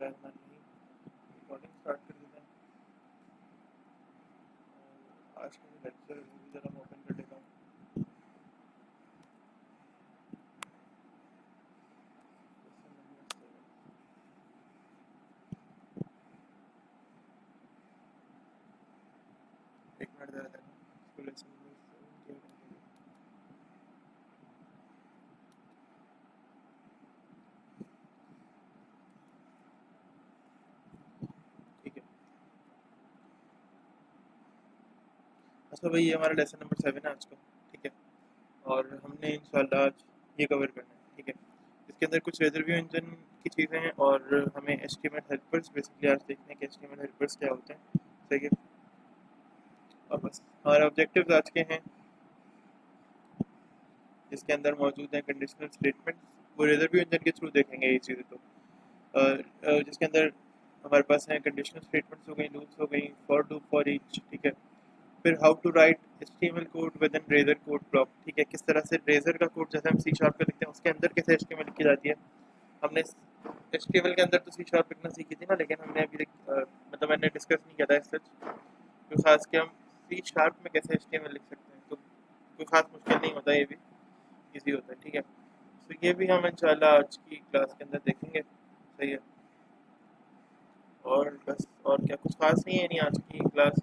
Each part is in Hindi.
रिकॉर्डिंग स्टार्ट कर देते हैं। और आज का जो लेक्चर है वो भी ज़रा मैं ओपन कर लेता हूँ। एक मिनट ज़रा देना। इसको लेसन नंबर 7 ठीक है। अच्छा भाई, ये हमारा लेसन नंबर 7 है आज का। ठीक है। और हमने इंशाल्लाह आज ये कवर करना है। ठीक है। इसके अंदर कुछ रिजर्व इंजन की चीज़ें हैं और हमें HTML हेल्पर्स बेसिकली आज देखने के HTML हेल्पर्स क्या होते हैं। सही है। और बस हमारे ऑब्जेक्टिव्स आज के हैं जिसके अंदर मौजूद हैं कंडीशनल स्टेटमेंट। वो रिजर्व इंजन के थ्रू देखेंगे ये चीज़ें। तो जिसके अंदर हमारे पास हैं कंडीशनल स्टेटमेंट्स हो गई, लूप्स हो गई, फॉर लूप, फॉर ईच। ठीक है। फिर how to write HTML code with in Razor code block. ठीक है। किस तरह से रेजर का कोड जैसे हम C# पे लिखते हैं उसके अंदर कैसे HTML लिखी जाती है। हमने HTML के अंदर तो C# लिखना सीखी थी ना, लेकिन हमने अभी मतलब मैंने डिस्कस नहीं किया था सच। तो खास के हम C# में कैसे HTML लिख सकते हैं, तो कोई खास मुश्किल नहीं होता, ये भी ईजी होता है। ठीक है। तो ये भी हम इंशाल्लाह आज की क्लास के अंदर देखेंगे। सही है। और बस और क्या, कुछ खास नहीं है नहीं आज की क्लास।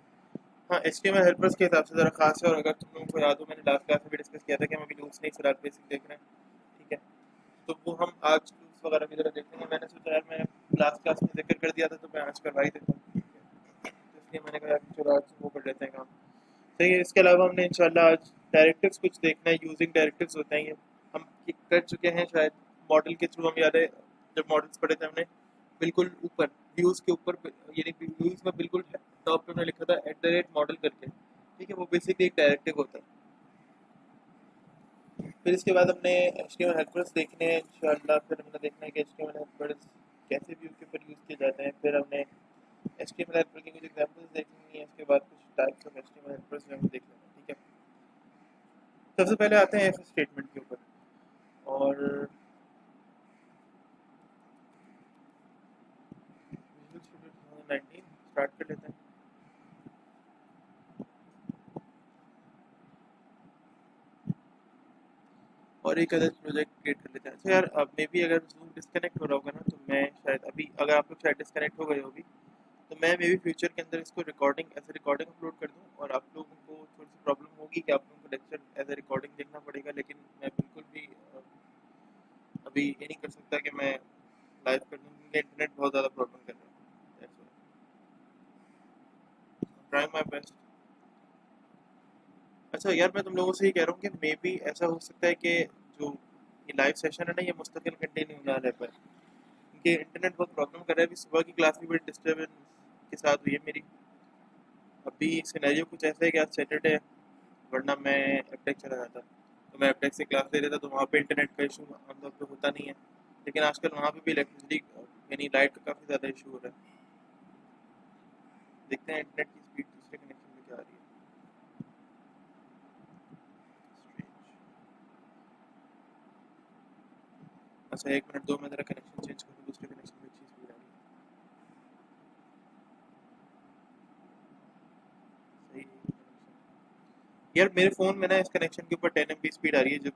हाँ, HTML हेल्पर्स के हिसाब से ज़रा खास है। और अगर तुम लोगों को याद हो, मैंने लास्ट क्लास में भी डिस्कस किया था कि हम अभी लूप्स नहीं फिलहाल बेसिक देख रहे हैं। ठीक है। तो वो हम आज लूप्स वगैरह भी ज़रा देखेंगे। मैंने सोचा यार, मैं लास्ट क्लास में जिक्र कर दिया था तो मैं आज करवा ही देता हूँ। तो इसलिए मैंने कहा कि चलो आज वो कर लेते हैं काम। सही है। इसके अलावा हमने इंशाल्लाह आज डायरेक्टिव्स कुछ देखना है। यूजिंग डायरेक्टिव्स होते हैं ये हम कर चुके हैं शायद मॉडल के थ्रू। हम याद है जब मॉडल्स पढ़े थे हमने, बिल्कुल ऊपर व्यूज़ के ऊपर, यानी व्यूज़ में बिल्कुल टॉप पे हमने लिखा था @मॉडल करके। ठीक है। वो बेसिकली एक डायरेक्टिव होता है। फिर इसके बाद हमने HTML हेल्पर्स देखने हैं इंशाल्लाह। फिर हमने देखना है कि HTML हेल्पर्स कैसे व्यू के ऊपर यूज़ किए जाते हैं। फिर हमने HTML हेल्पर की कुछ एग्जांपल्स देखनी है। उसके बाद कुछ टाइप्स ऑफ HTML हेल्पर्स जो हमें देख लेना है। ठीक है। सबसे पहले आते हैं इफ स्टेटमेंट के ऊपर। और विजुअल स्टूडियो 2019 स्टार्ट कर लेते हैं। और एक अदर प्रोजेक्ट क्रिएट कर लेते हैं। अच्छा यार, अब मे भी अगर जूम डिस्कनेक्ट हो रहा होगा ना, तो मैं शायद अभी, अगर आप लोग शायद डिस्कनेक्ट हो गए होगी, तो मैं मे भी फ्यूचर के अंदर इसको recording as a recording upload कर दूँ। और आप लोगों को थोड़ी सी प्रॉब्लम होगी कि आप लोगों को लेक्चर एज ए रिकॉर्डिंग देखना पड़ेगा। लेकिन मैं बिल्कुल भी अभी ये नहीं कर सकता कि मैं लाइव कर दूँ, क्योंकि इंटरनेट बहुत ज़्यादा प्रॉब्लम कर रहा है। Try my best. अच्छा यार, मैं तुम लोगों से ये कह रहा हूँ कि मे बी ऐसा हो सकता है कि जो ये लाइव सेशन है ना, ये मुस्तकिल कंटिन्यू ना रह पाए, क्योंकि इंटरनेट बहुत प्रॉब्लम कर रहा है। अभी सुबह की क्लास भी बड़ी डिस्टर्बेंस के साथ हुई है मेरी। अभी सिनेरियो कुछ ऐसा है कि आज सैटरडे है, वरना मैं एपटेक चला जाता। तो मैं एपटेक से क्लास ले लेता, तो वहाँ पे इंटरनेट का इशू आमतौर पर होता नहीं है। लेकिन आजकल वहाँ पे भी इलेक्ट्रिसिटी यानी लाइट का काफ़ी ज़्यादा इशू हो रहा है। देखते हैं इंटरनेट की स्पीड दूसरे कनेक्शन में क्या आ रही है। अच्छा, एक मिनट दो, मैं ज़रा कनेक्शन चेंज करूँ, दूसरे कनेक्शन में अच्छी स्पीड आ रही है। सही यार, मेरे फ़ोन में ना इस कनेक्शन के ऊपर 10 MB स्पीड आ रही है, जो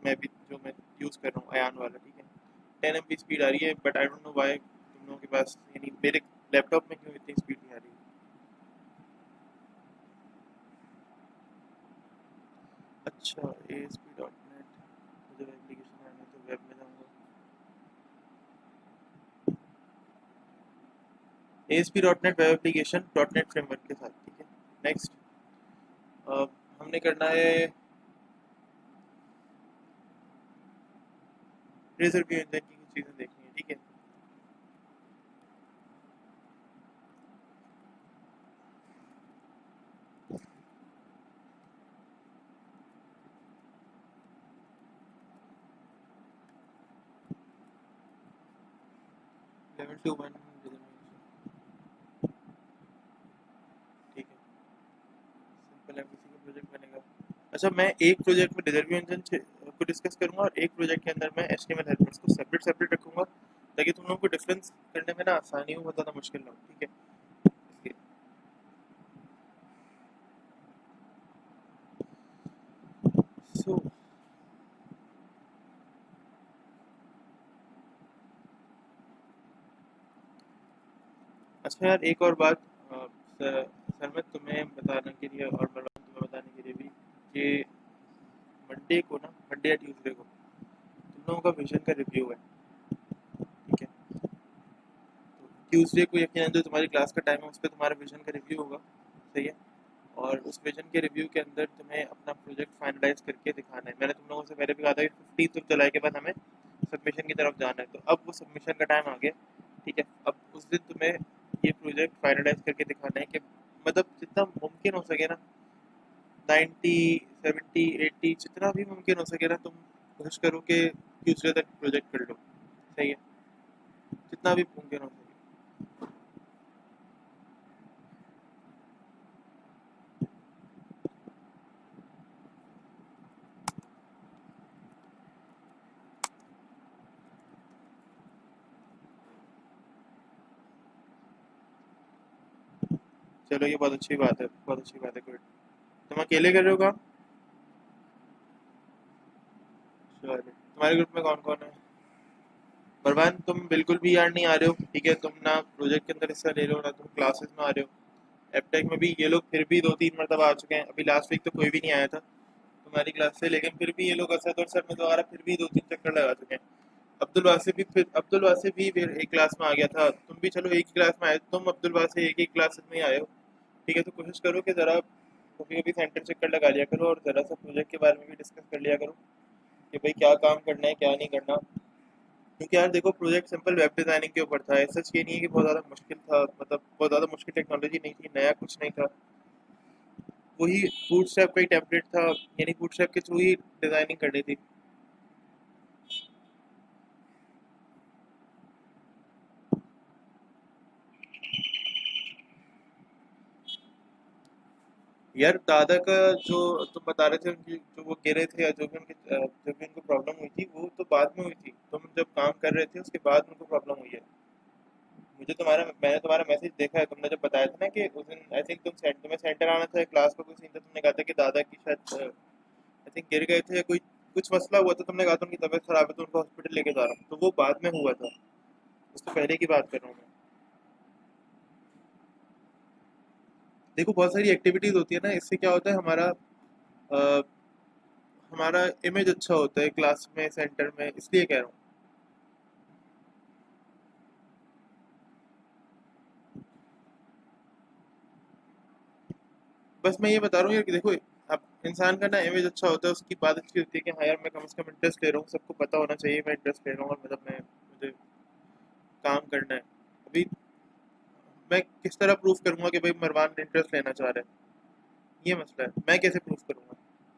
मैं यूज़ कर रहा हूँ अयान वाला। ठीक है। 10 MB स्पीड आ रही है, but I don't know why तुम लोगों के पास, यानी मेरे लैपटॉप में क्यों इतनी स्पीड नहीं आ रही है। अच्छा, ASP.NET, जब एप्लीकेशन आएंगे तो वेब में जाऊँगा। ASP.NET web application .NET framework के साथ। ठीक है। नेक्स्ट, हमने करना है रेजर व्यू इंजन की कुछ चीज़ें देखनी है। ठीक है। लेवल 2 1 ठीक है। सिंपल एमवीसी का प्रोजेक्ट बनेगा। अच्छा, मैं एक प्रोजेक्ट में रिजर्व इंजन को डिस्कस करूंगा और एक प्रोजेक्ट के अंदर मैं HTML हेल्पर्स को सेपरेट सेपरेट रखूंगा। ताकि तुम लोगों को डिफरेंस करने में ना आसानी हो, बहुत ज़्यादा मुश्किल ना हो, ठीक है। इसलिए सो अच्छा यार, एक और बात, सर मैं तुम्हें बताने के लिए और बलवान तुम्हें बताने के लिए भी कि मंडे को ना, मंडे या ट्यूसडे को तुम लोगों का विजन का रिव्यू है, ठीक है। तो ट्यूसडे को यकीनन जो तुम्हारी क्लास का टाइम है उस पर तुम्हारा विजन का रिव्यू होगा, सही है। और उस विजन के रिव्यू के अंदर तुम्हें अपना प्रोजेक्ट फाइनलाइज करके दिखाना है। मैंने तुम लोगों से पहले भी कहा था कि 15 जुलाई के बाद हमें सबमिशन की तरफ जाना है, तो अब वो सबमिशन का टाइम आ गया, ठीक है। अब उस दिन तुम्हें ये प्रोजेक्ट फाइनलाइज करके दिखाना है कि मतलब जितना मुमकिन हो सके ना, 90, 70, 80 जितना भी मुमकिन हो सके ना, तुम कोशिश करो कि ट्यूसडे तक प्रोजेक्ट कर लो, सही है, जितना भी मुमकिन हो सके। चलो ये बहुत अच्छी बात है, बहुत अच्छी बात है, गुड। तुम अकेले कर रहे हो काम? चलो, तुम्हारे ग्रुप में कौन कौन है? परवान तुम बिल्कुल भी यार नहीं आ रहे हो, ठीक है। तुम ना प्रोजेक्ट के अंदर हिस्सा ले रहे हो ना तुम क्लासेस में आ रहे हो। एपटेक में भी ये लोग फिर भी 2-3 मरतबा आ चुके हैं, अभी लास्ट वीक तो कोई भी नहीं आया था तुम्हारी क्लास से, लेकिन फिर भी ये लोग असद और सर में दोबारा फिर भी 2-3 चक्कर लगा चुके हैं। अब्दुल वासिफ भी फिर एक क्लास में आ गया था, तुम भी चलो एक ही क्लास में आए, तुम अब्दुल वासिफ एक ही क्लास में ही आए हो, ठीक है। तो कोशिश करो कि ज़रा कभी कभी सेंटर चक्कर लगा लिया करो और ज़रा सा प्रोजेक्ट के बारे में भी डिस्कस कर लिया करो कि भाई क्या काम करना है क्या नहीं करना। क्योंकि यार देखो, प्रोजेक्ट सिंपल वेब डिज़ाइनिंग के ऊपर था, ऐसा ये नहीं है कि बहुत ज़्यादा मुश्किल था, मतलब बहुत ज़्यादा मुश्किल टेक्नोलॉजी नहीं थी, नया कुछ नहीं था। वही बूटस्ट्रैप का ही टेम्पलेट था, यानी बूटस्ट्रैप के थ्रू ही डिज़ाइनिंग करनी थी। यार दादा का जो तुम बता रहे थे, उनकी जो वो गिरे थे या जो भी उनकी जो भी उनको प्रॉब्लम हुई थी, वो तो बाद में हुई थी, तुम जब काम कर रहे थे उसके बाद उनको प्रॉब्लम हुई है। मैंने तुम्हारा मैसेज देखा है, तुमने जब बताया था ना कि उस दिन आई थिंक तुम्हें सेंटर आना था, क्लास का कोई सीन था, तुमने कहा था कि दादा की शायद आई थिंक गिर गए थे, कोई कुछ मसला हुआ था, तुमने कहा था उनकी तबीयत खराब है तो उनको हॉस्पिटल लेके जा रहा हूँ, तो वो बाद में हुआ था, उससे पहले की बात कर रहा हूँ मैं। देखो बहुत सारी एक्टिविटीज होती है ना, इससे क्या होता है, अ, हमारा इमेज अच्छा होता है क्लास में, सेंटर में, इसलिए कह रहा हूँ। बस मैं ये बता रहा हूँ यार कि देखो, अब इंसान का ना इमेज अच्छा होता है, उसकी बात अच्छी होती है कि हाँ यार मैं कम से कम इंटरेस्ट ले रहा हूँ, सबको पता होना चाहिए मैं इंटरेस्ट ले रहा हूँ और मतलब मैं मुझे काम करना है। अभी मैं किस तरह प्रूफ करूंगा कि भाई मरवान इंटरेस्ट लेना चाह रहा है, ये मसला है, मैं कैसे प्रूफ करूंगा?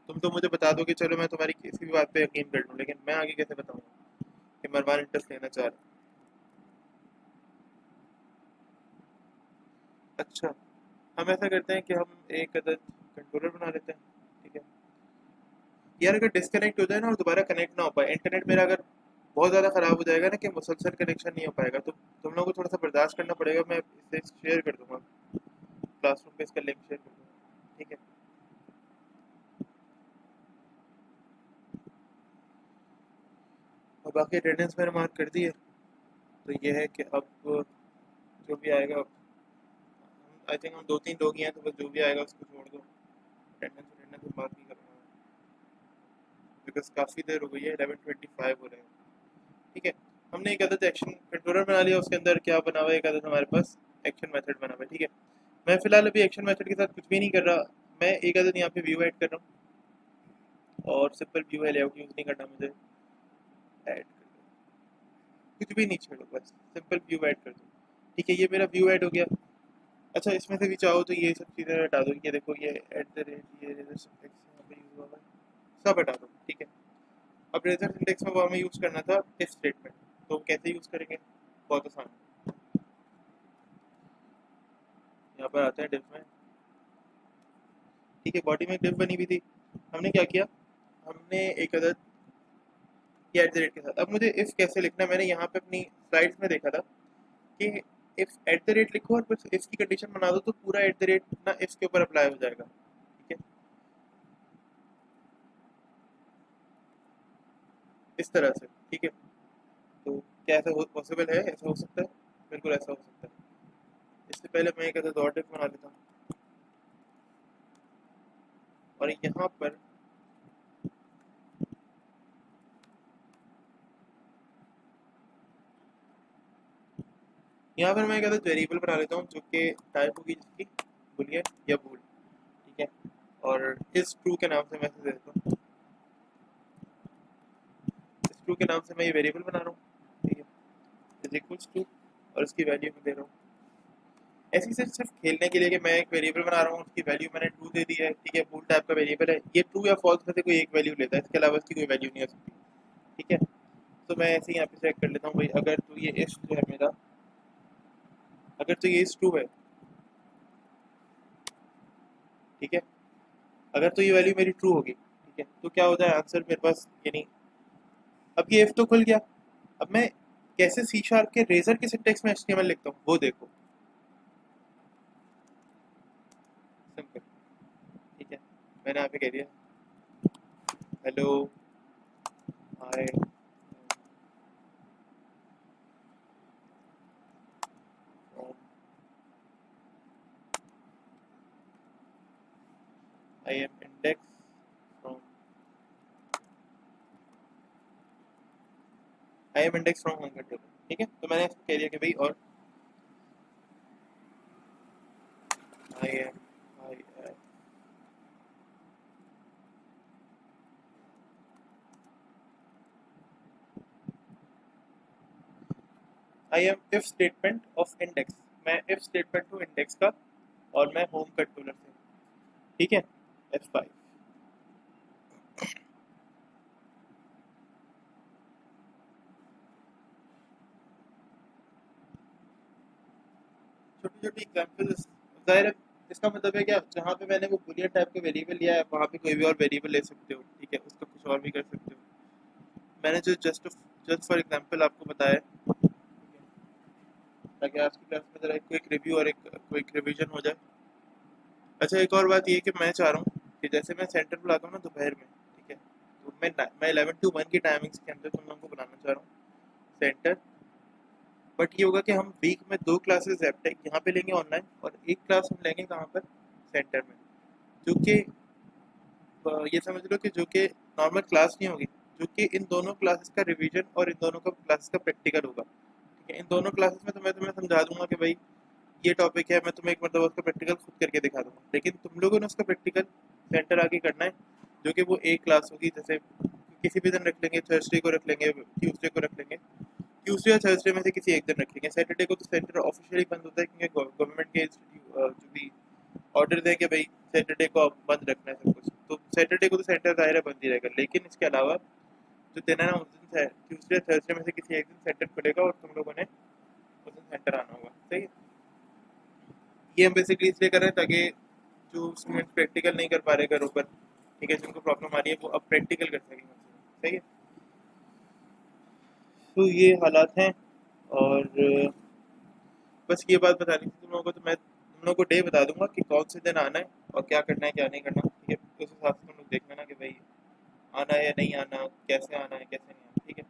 तुम तो मुझे बता दो कि चलो मैं तुम्हारी किसी भी बात पे यकीन कर लूँ, लेकिन मैं आगे कैसे बताऊंगा कि मरवान इंटरेस्ट लेना चाह रहा है? अच्छा, हम ऐसा करते हैं कि हम एक अदद कंट्रोलर बना लेते हैं, ठीक है। यार अगर डिस्कनेक्ट हो जाए ना और दोबारा कनेक्ट ना हो पाए, इंटरनेट मेरा अगर बहुत ज़्यादा ख़राब हो जाएगा ना कि मुसलसल कनेक्शन नहीं हो पाएगा, तो तुम लोगों को थोड़ा सा बर्दाश्त करना पड़ेगा, मैं इसे शेयर कर दूंगा, क्लासरूम पे इसका लिंक शेयर कर दूंगा, ठीक है। और बाकी अटेंडेंस मैंने मार्क कर दी है, तो ये है कि अब जो भी आएगा, आई थिंक हम 2-3 लोग ही हैं, तो बस जो भी आएगा उसको छोड़ दो, अटेंडेंस अटेंडेंस मार्क नहीं करूँगा, बिकॉज काफ़ी देर हो गई है, 11:25 हो रहे हैं, ठीक है। हमने एक अदद एक्शन कंट्रोलर बना लिया, उसके अंदर क्या बना हुआ है, एक अदद हमारे पास एक्शन मेथड बना हुआ है, ठीक है। मैं फिलहाल अभी एक्शन मेथड के साथ कुछ भी नहीं कर रहा, मैं एक अदद यहाँ पे व्यू ऐड कर रहा हूँ, और सिंपल व्यू है, लेआउट यूज़ नहीं करना मुझे, ऐड कर दो, कुछ भी नहीं छेड़ो, बस सिंपल व्यू ऐड कर दो, ठीक है। ये मेरा व्यू ऐड हो गया। अच्छा, इसमें से भी चाहो तो ये सब चीज़ें हटा दो, ये देखो ये एट द रेट, ये रेजर इंडेक्स यहाँ पे यूज़ हुआ हुआ है, सब हटा दो, ठीक है। अब रेजर इंडेक्स में वो हमें यूज़ करना था इफ स्टेटमेंट, तो कैसे यूज़ करेंगे? बहुत आसान, यहाँ पर आते हैं डिफ में, ठीक है। बॉडी में डिफ बनी हुई थी, हमने क्या किया, हमने एक अदद ये एट द रेट के साथ। अब मुझे इफ कैसे लिखना है, मैंने यहाँ पे अपनी स्लाइड्स में देखा था कि इफ एट द रेट लिखो और फिर इफ की कंडीशन बना दो तो पूरा एट द रेट ना इफ के ऊपर अप्लाई हो जाएगा, ठीक है, इस तरह से, ठीक है। तो क्या ऐसा पॉसिबल है, ऐसा हो सकता है? बिल्कुल ऐसा हो सकता है। इससे पहले मैं एक ऐसा डॉट इफ बना लेता हूँ और यहाँ पर मैं कहता वेरिएबल बना लेता हूँ जो कि टाइप होगी जिसकी बुलियन या बूल, ठीक है। और इस ट्रू के नाम से मैं इसे दे देता हूँ, इस ट्रू के नाम से मैं ये वेरिएबल बना रहा हूँ, ठीक है, इज इक्वल्स टू, और इसकी वैल्यू मैं दे रहा हूँ ऐसे ही सिर्फ खेलने के लिए कि मैं एक वेरिएबल बना रहा हूँ, उसकी वैल्यू मैंने ट्रू दे दी है, ठीक है, बूल टाइप का वेरिएबल है, ये ट्रू या फॉल्स में से कोई एक वैल्यू लेता है, इसके अलावा इसकी कोई वैल्यू नहीं हो सकती, ठीक है। तो मैं ऐसे ही यहाँ पे चेक कर लेता हूँ भाई, अगर तो ये इफ जो है मेरा, अगर तो ये इस ट्रू है, ठीक है, अगर तो ये वैल्यू मेरी ट्रू होगी, ठीक है, तो क्या होता है आंसर मेरे पास, यानी अब ये इफ तो खुल गया। अब मैं कैसे सी शार्प के रेजर के सिंटेक्स में एचटीएमएल लिखता हूँ वो देखो, सिंपल, ठीक है। मैंने यहाँ पे कह दिया hello hi I am index from, I am index from home controller, ठीक है। तो मैंने इसको कह दिया कि भाई, और I am I I am if statement of index, मैं इफ स्टेटमेंट हूँ इंडेक्स का, और मैं होम कंट्रोलर से, ठीक है, F5। छोटी छोटी एग्जाम्पल्स, जाहिर है इसका मतलब है क्या, जहाँ पे मैंने वो बुलियन टाइप का वेरिएबल लिया है वहाँ पे कोई भी और वेरिएबल ले सकते हो, ठीक है, उसका कुछ और भी कर सकते हो। मैंने जो जस्ट जस्ट फॉर एग्जांपल आपको बताया, ताकि आज की क्लास में जरा एक क्विक रिव्यू और एक क्विक रिवीजन हो जाए। अच्छा, एक और बात ये कि मैं चाह रहा हूँ कि जैसे मैं सेंटर बुलाता हूँ ना दोपहर में, ठीक है, तो मैं 11 to 1 की टाइमिंग्स के अंदर तुम लोगों को बुलाना चाह रहा हूँ सेंटर। बट ये होगा कि हम वीक में 2 क्लासेस एपटेक यहाँ पे लेंगे ऑनलाइन, और एक क्लास हम लेंगे कहाँ पर, सेंटर में, जो कि ये समझ लो कि जो कि नॉर्मल क्लास नहीं होगी, जो कि इन दोनों क्लासेस का रिवीजन और इन दोनों का क्लासेस का प्रैक्टिकल होगा, ठीक है। इन दोनों क्लासेस में तो मैं तुम्हें समझा दूंगा कि भाई ये टॉपिक है, मैं तुम्हें एक मतलब उसका प्रैक्टिकल खुद करके दिखा दूंगा, लेकिन तुम लोगों ने उसका प्रैक्टिकल सेंटर आके करना है, जो कि वो एक क्लास होगी, जैसे किसी भी दिन रख लेंगे, थर्सडे को रख लेंगे, ट्यूसडे को रख लेंगे, ट्यूसडे या थर्सडे में से किसी एक दिन रखेंगे। सैटरडे को तो सेंटर ऑफिशियली बंद होता है, क्योंकि गवर्नमेंट के जो भी ऑर्डर दें कि भाई सैटरडे को आप बंद रखना है सब कुछ, तो सैटरडे को तो सेंटर दायरा बंद ही रहेगा, लेकिन इसके अलावा जो दिन है ना उस दिन ट्यूसडे थर्सडे में से किसी एक दिन सेंटर खुलेगा और तुम लोगों ने उस दिन सेंटर आना होगा, सही है। ये हम बेसिकली इसलिए कर रहे हैं ताकि जो स्टूडेंट प्रैक्टिकल नहीं कर पा रहे घरों पर, ठीक है, जिनको प्रॉब्लम आ रही है वो अब प्रैक्टिकल कर सकेंगे, सही है। तो ये हालात हैं, और बस ये बात बतानी थी तुम लोगों को, तो मैं तुम लोगों को डे बता दूंगा कि कौन से दिन आना है और क्या करना है क्या नहीं करना, ठीक है, उस हिसाब से तुम लोग देख लेना कि भाई आना है या नहीं आना, कैसे आना है कैसे नहीं आना, ठीक है।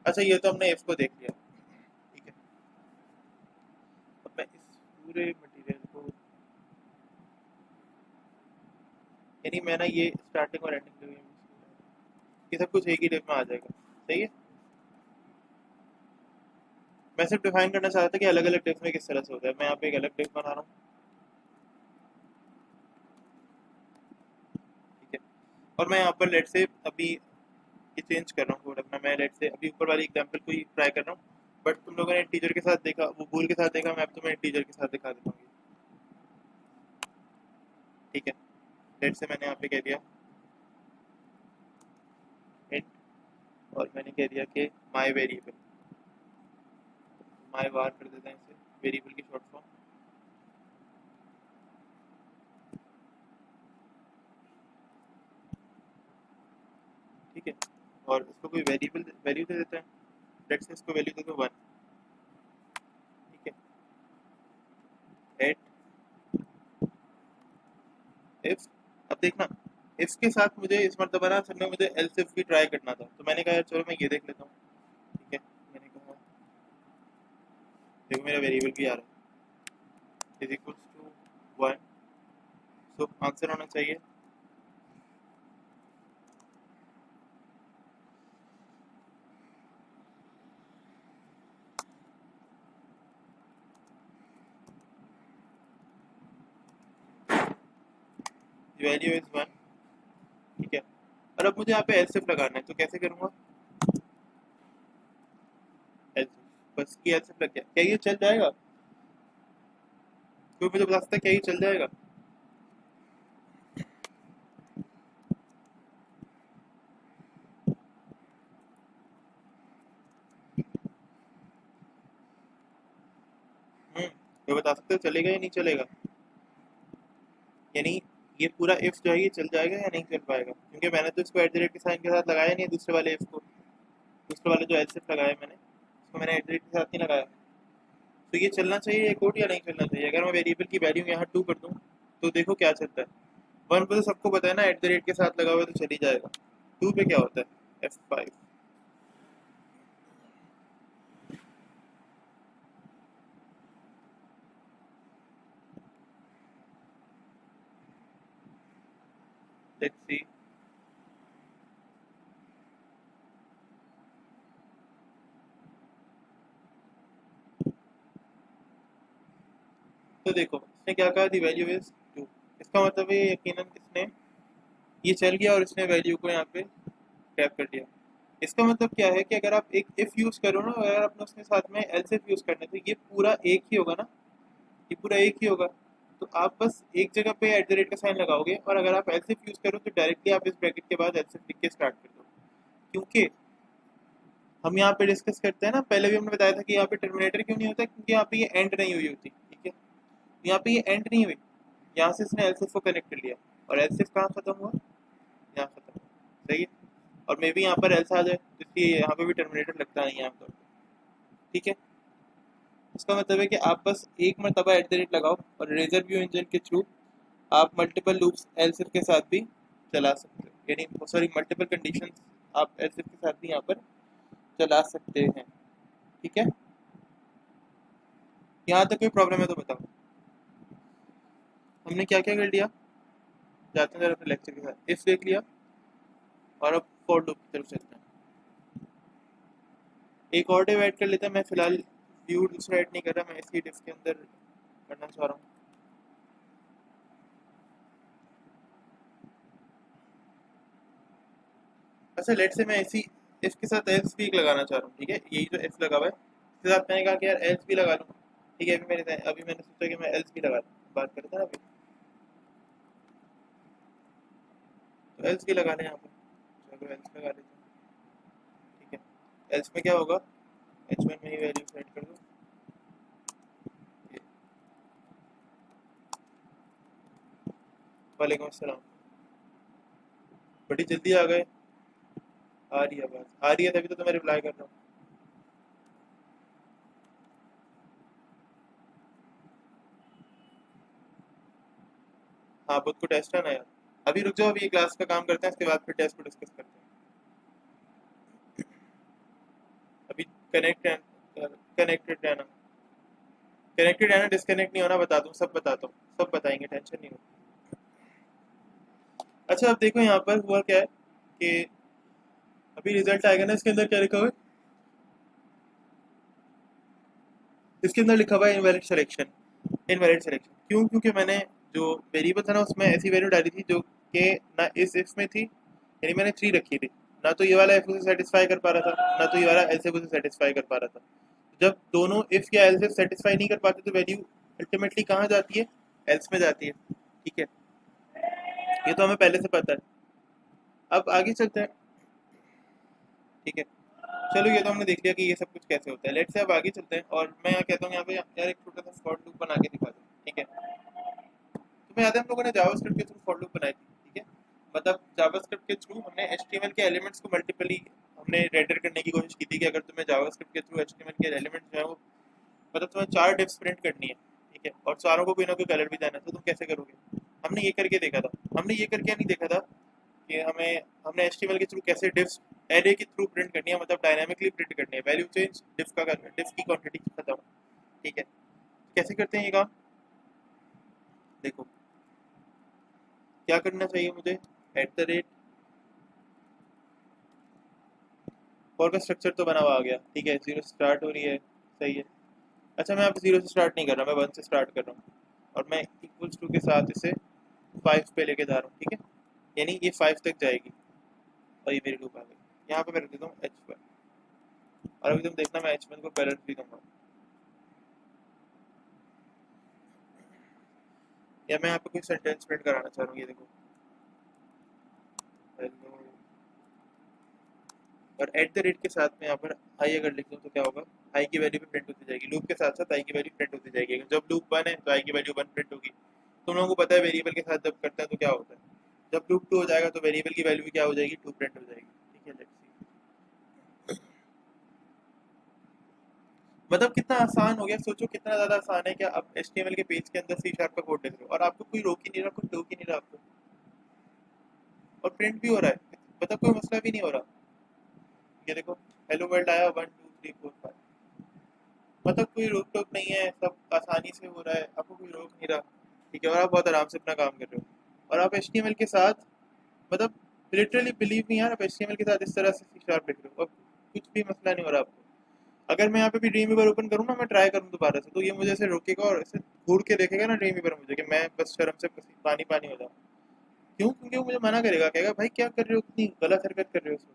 अच्छा, ये तो हमने एफ को देख लिया, ठीक है। अब मैं इस पूरे मटेरियल को, यानी मैं ना ये स्टार्टिंग और एंडिंग ये सब कुछ एक ही डेट में आ जाएगा, सही है। मैं सिर्फ डिफाइन करना चाहता था कि अलग अलग डेट में किस तरह से होता है। मैं यहाँ पे एक अलग डेट बना रहा हूँ, ठीक है, और मैं यहाँ पर लेट से अभी ये चेंज कर रहा हूँ कोड अपना, मैं लेट से अभी ऊपर वाली एग्जांपल को ही ट्राई कर रहा हूँ, बट तुम लोगों ने टीचर के साथ देखा, वो भूल के साथ देखा, मैं अब तुम्हें टीचर के साथ दिखा देता हूँ, ठीक है। लेट से मैंने यहाँ पे कह दिया इंट, और मैंने कह दिया कि माई वेरिएबल, माई वार कर देते हैं इसे, वेरिएबल की शॉर्ट फॉर्म, ठीक है। और इसको कोई वेरिएबल वैल्यू दे देते हैं। लेट्स से इसको वैल्यू दे दो 1, ठीक है। एट इफ, अब देखना इफ के साथ मुझे इस मरतबा ना असल में मुझे एल्स इफ भी ट्राई करना था, तो मैंने कहा यार चलो मैं ये देख लेता हूँ, ठीक है। मैंने कहा देखो मेरा वेरिएबल भी आ रहा है is equals to 1, so answer होना चाहिए वैल्यू इज 1, ठीक है। और अब मुझे यहाँ पे एल्स इफ लगाना है, तो कैसे करूँगा? एल्स इफ, बस की एल्स इफ लग गया। क्या ये चल जाएगा? कोई मुझे बता सकता है क्या ये चल जाएगा? ये बता सकते हो चलेगा या नहीं चलेगा? यानी ये पूरा इफ जो है ये चल जाएगा या नहीं चल पाएगा? क्योंकि मैंने तो इसको एट द रेट के साइन के साथ लगाया नहीं है, दूसरे वाले इफ को, दूसरे वाले जो एल्स इफ लगाया मैंने, उसको मैंने एट द रेट के साथ नहीं लगाया। तो ये चलना चाहिए ये कोड या नहीं चलना चाहिए? अगर मैं वेरिएबल की वैल्यू यहाँ 2 कर दूँ तो देखो क्या चलता है। 1 पे तो सबको पता है ना एट द रेट के साथ लगा हुआ है तो चल ही जाएगा। 2 पे क्या होता है? F5। Let's see. तो देखो इसने क्या कहा, दी वैल्यू इज 2। इसका मतलब है यकीनन इसने ये चल गया और इसने वैल्यू को यहाँ पे टैप कर दिया। इसका मतलब क्या है कि अगर आप एक इफ यूज करो ना, अगर आपने उसके साथ में एल्स इफ यूज करना है तो ये पूरा एक ही होगा ना, ये पूरा एक ही होगा। तो आप बस एक जगह पे एट द रेट का साइन लगाओगे, और अगर आप एल्स इफ यूज करो तो डायरेक्टली आप इस ब्रैकेट के बाद एल्स इफ लिख के स्टार्ट कर दो। क्योंकि हम यहाँ पे डिस्कस करते हैं ना, पहले भी हमने बताया था कि यहाँ पे टर्मिनेटर क्यों नहीं होता, क्योंकि यहाँ पे ये एंड नहीं हुई होती, ठीक है। यहाँ पे ये एंड नहीं हुई, यहाँ से इसने एल्स इफ को कनेक्ट कर लिया, और एल्स इफ कहाँ खत्म हुआ? यहाँ खत्म हुआ, सही है। और मे भी यहाँ पर एल्स आ जाए तो इसलिए यहाँ पे भी टर्मिनेटर लगता नहीं है आमतौर पर, ठीक है। इसका मतलब है कि आप बस एक मरतबा एट द रेट लगाओ और रेजर व्यू इंजन के थ्रू आप मल्टीपल लूप्स एल्स इफ के साथ भी चला सकते हो, यानी सॉरी मल्टीपल कंडीशन आप एल्स इफ के साथ भी यहाँ पर चला सकते हैं, ठीक है। यहाँ तक कोई प्रॉब्लम है तो बताओ। हमने क्या क्या कर लिया? जाते हैं जरा अपने लेक्चर के साथ। इफ देख लिया और अब फॉर लूप की तरफ चलते हैं। एक और डिव ऐड कर लेते हैं। मैं फिलहाल व्यू दूसरा ऐड नहीं कर रहा, मैं इसी डिफ के अंदर करना चाह रहा हूँ। अच्छा लेट से मैं इसी इफ के साथ एल्स भी लगाना चाह रहा हूँ, ठीक है। यही जो इफ लगा हुआ है इसके साथ मैंने कहा कि यार एल्स भी लगा लूँ, ठीक है। अभी मैंने सोचा कि मैं एल्स भी लगा लूँ, बात करते हैं ना अभी। तो एल्स भी लगा लें यहाँ पर, चलो एल्स लगा लेते हैं, ठीक है। एल्स में क्या होगा? h1 में ही वैल्यू सेट कर दो। वालेकुम अस्सलाम, बड़ी जल्दी आ गए। आ रही है आवाज़, आ रही है तभी तो मैं रिप्लाई कर रहा हूँ। हाँ बुध को टेस्ट है ना यार। अभी रुक जाओ, अभी ये क्लास का काम करते हैं, इसके बाद फिर टेस्ट को डिस्कस करते हैं। अभी कनेक्ट है, कनेक्टेड रहना, कनेक्टेड रहना, डिस्कनेक्ट नहीं होना, बता दूँ सब बताता हूँ, सब बताएंगे, टेंशन नहीं हो। अच्छा अब देखो यहाँ पर हुआ क्या है कि अभी रिजल्ट आएगा ना, इसके अंदर क्या लिखा हुआ है? इसके अंदर लिखा हुआ है इनवैलिड सिलेक्शन। इनवैलिड सिलेक्शन क्यों? क्योंकि मैंने जो वेरिएबल था ना उसमें ऐसी वैल्यू डाली थी जो कि ना इस इफ में थी, यानी मैंने 3 रखी थी। ना तो ये वाला इफ उसे सेटिस्फाई कर पा रहा था, ना तो ये वाला एल्स इफ उसे सेटिस्फाई कर पा रहा था। जब दोनों इफ या एल्स इफ सेटिस्फाई नहीं कर पाते तो वैल्यू अल्टीमेटली कहाँ जाती है? एल्स में जाती है, ठीक है। ये तो हमें पहले से पता है। अब आगे चलते हैं, ठीक है। चलो ये तो हमने देख लिया कि ये सब कुछ कैसे होता है। लेट्स से अब आगे चलते हैं, और मैं यहाँ कहता हूँ यहाँ पे यार एक छोटा सा फॉर लूप बना के दिखा दो, ठीक है। तुम्हें याद है हम लोगों ने जावास्क्रिप्ट के थ्रू फॉर लूप बनाई थी, ठीक है। मतलब जावास्क्रिप्ट के थ्रू हमने एचटीएमएल के एलिमेंट्स को मल्टीपली हमने रेंडर करने की कोशिश की थी कि अगर तुम्हें जावास्क्रिप्ट के थ्रू एचटीएमएल के एलिमेंट्स जो है वो मतलब तुम्हें 4 डिफ्स प्रिंट करनी है, ठीक है, और चारों को कोई ना कोई कलर भी देना है, तो तुम कैसे करोगे? हमने ये करके देखा था। हमने ये करके नहीं देखा था कि हमने एचटीएमएल के थ्रू कैसे डिफ्स एरे के थ्रू प्रिंट करनी है, मतलब डायनामिकली प्रिंट करनी है, वैल्यू चेंज डिफ की क्वांटिटी खत्म, ठीक है। कैसे करते हैं ये काम? देखो क्या करना चाहिए मुझे, एट द रेट फॉर का स्ट्रक्चर तो बना हुआ आ गया, ठीक है, जीरो स्टार्ट हो रही है, सही है। अच्छा, मैं यहाँ पे जीरो से स्टार्ट नहीं कर रहा, मैं वन से स्टार्ट कर रहा हूँ, और मैं इक्वल्स टू के साथ इसे 5 पे लेके जा रहा हूँ, ठीक है, यानी ये 5 तक जाएगी, और ये मेरी लूप आ गई। यहाँ पे मैं रख देता हूँ H1, और अभी तुम देखना मैं H1 को कलर भी दूंगा, या मैं यहाँ पे कोई सेंटेंस प्रिंट कराना चाह रहा हूँ, ये देखो, हेलो, और एट द रेट के साथ में यहाँ पर आई अगर लिख दूँ तो क्या होगा, आई की वैल्यू भी प्रिंट होती जाएगी, लूप के साथ साथ आई की वैल्यू प्रिंट होती जाएगी। जब लूप वन है तो आई की वैल्यू वन प्रिंट होगी। तुम लोगों को पता है वेरिएबल के साथ जब करते हैं तो क्या होता है, जब लूप टू हो जाएगा तो वेरिएबल की वैल्यू क्या हो जाएगी, टू प्रिंट हो जाएगी, ठीक है। लेट्स सी, मतलब कितना आसान हो गया, सोचो कितना ज्यादा आसान है। क्या अब एचटीएमएल के पेज के अंदर सी शार्प का कोड लिख रहे हो और आपको कोई रोक ही नहीं रहा, कोई टोक ही नहीं रहा आपको, और प्रिंट भी हो रहा है, मतलब कोई मसला भी नहीं हो रहा। ये देखो, हेलो वर्ल्ड आया, 1 2 3 4 5, मतलब कोई रोक टोक नहीं है, सब आसानी से हो रहा है, आपको कोई रोक नहीं रहा, ठीक है, और आप बहुत आराम से अपना काम कर रहे हो। और आप एचटीएमएल के साथ मतलब लिटरली बिलीव नहीं यार, आप एचटीएमएल के साथ इस तरह से सी शार्प लिख रहे हो, अब कुछ भी मसला नहीं हो रहा आपको। अगर मैं यहाँ पे भी ड्रीम वीवर ओपन करूँ ना, मैं ट्राई करूँ दोबारा से, तो ये मुझे ऐसे रोकेगा और ऐसे घूर के देखेगा ना ड्रीम वीवर मुझे, कि मैं बस शर्म से पानी पानी हो जाऊँ। क्यों? क्योंकि वो मुझे मना करेगा, कहेगा भाई क्या कर रहे हो, इतनी गलत हरकत कर रहे हो उसमें,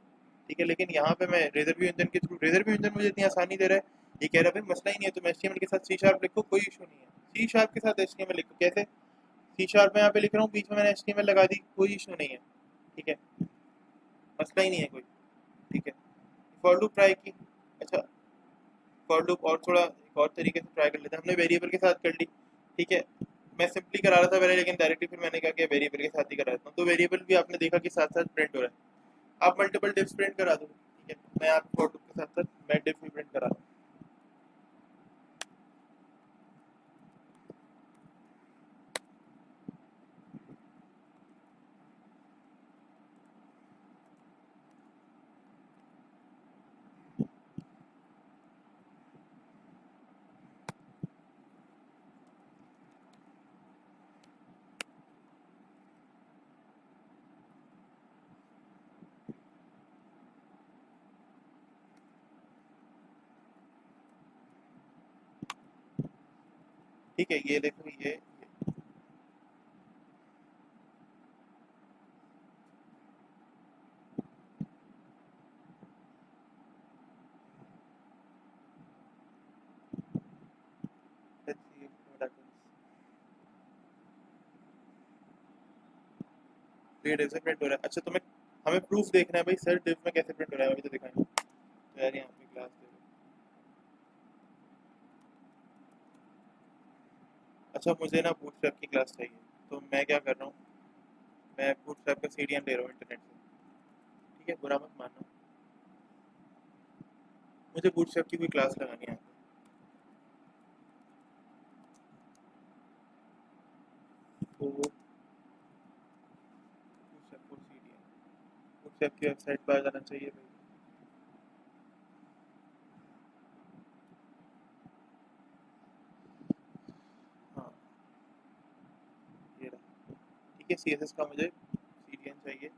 ठीक है। लेकिन यहाँ पे मैं रेजर व्यू इंजन के थ्रू, रेजर व्यू इंजन मुझे इतनी आसानी दे रहा है, ये कह रहा है भाई मसला ही नहीं है, तुम एचटीएमएल के साथ सी शार्प लिखो, कोई इशू नहीं है, सी शार्प के साथ एचटीएमएल लिखो। कैसे? सी शार्प में यहाँ पे लिख रहा हूँ, बीच में मैंने एचटीएमएल लगा दी, कोई इशू नहीं है, ठीक है, मसला ही नहीं है कोई, ठीक है। फॉर लूप ट्राई की, अच्छा, फॉर लूप और थोड़ा एक और तरीके से ट्राई कर लेते हैं। हमने वेरिएबल के साथ कर ली, ठीक है, मैं सिंपली करा रहा था पहले, लेकिन डायरेक्टली फिर मैंने कहा कि वेरिएबल के साथ ही करा देता हूँ, तो वेरिएबल भी आपने देखा कि साथ साथ प्रिंट हो रहा है। आप मल्टीपल डिफ्स प्रिंट करा दो, ठीक है, मैं आपको फॉर लूप के साथ साथ मैं डिफ भी प्रिंट करा दूँ। ठीक है, ये देखो, ये let's see what happens। तो ये डिफ से प्रिंट हो रहा है। अच्छा, तुम्हें हमें प्रूफ देखना है भाई, सर डिफ में कैसे प्रिंट हो रहा है, अभी तो दिखाएंगे। तो यार यहाँ पे क्लास दे दो। अच्छा, मुझे ना बूटस्ट्रैप की क्लास चाहिए, तो मैं क्या कर रहा हूँ, मैं बूटस्ट्रैप का सीडीएन ले रहा हूँ इंटरनेट से, ठीक है, बुरा मत मानना, मुझे बूटस्ट्रैप की कोई क्लास लगानी है। तो बूटस्ट्रैप को सीडीएन, बूटस्ट्रैप की वेबसाइट पर आ जाना चाहिए भाई। हाँ, ये रहा, ठीक है, सीएसएस का मुझे सीडीएन चाहिए।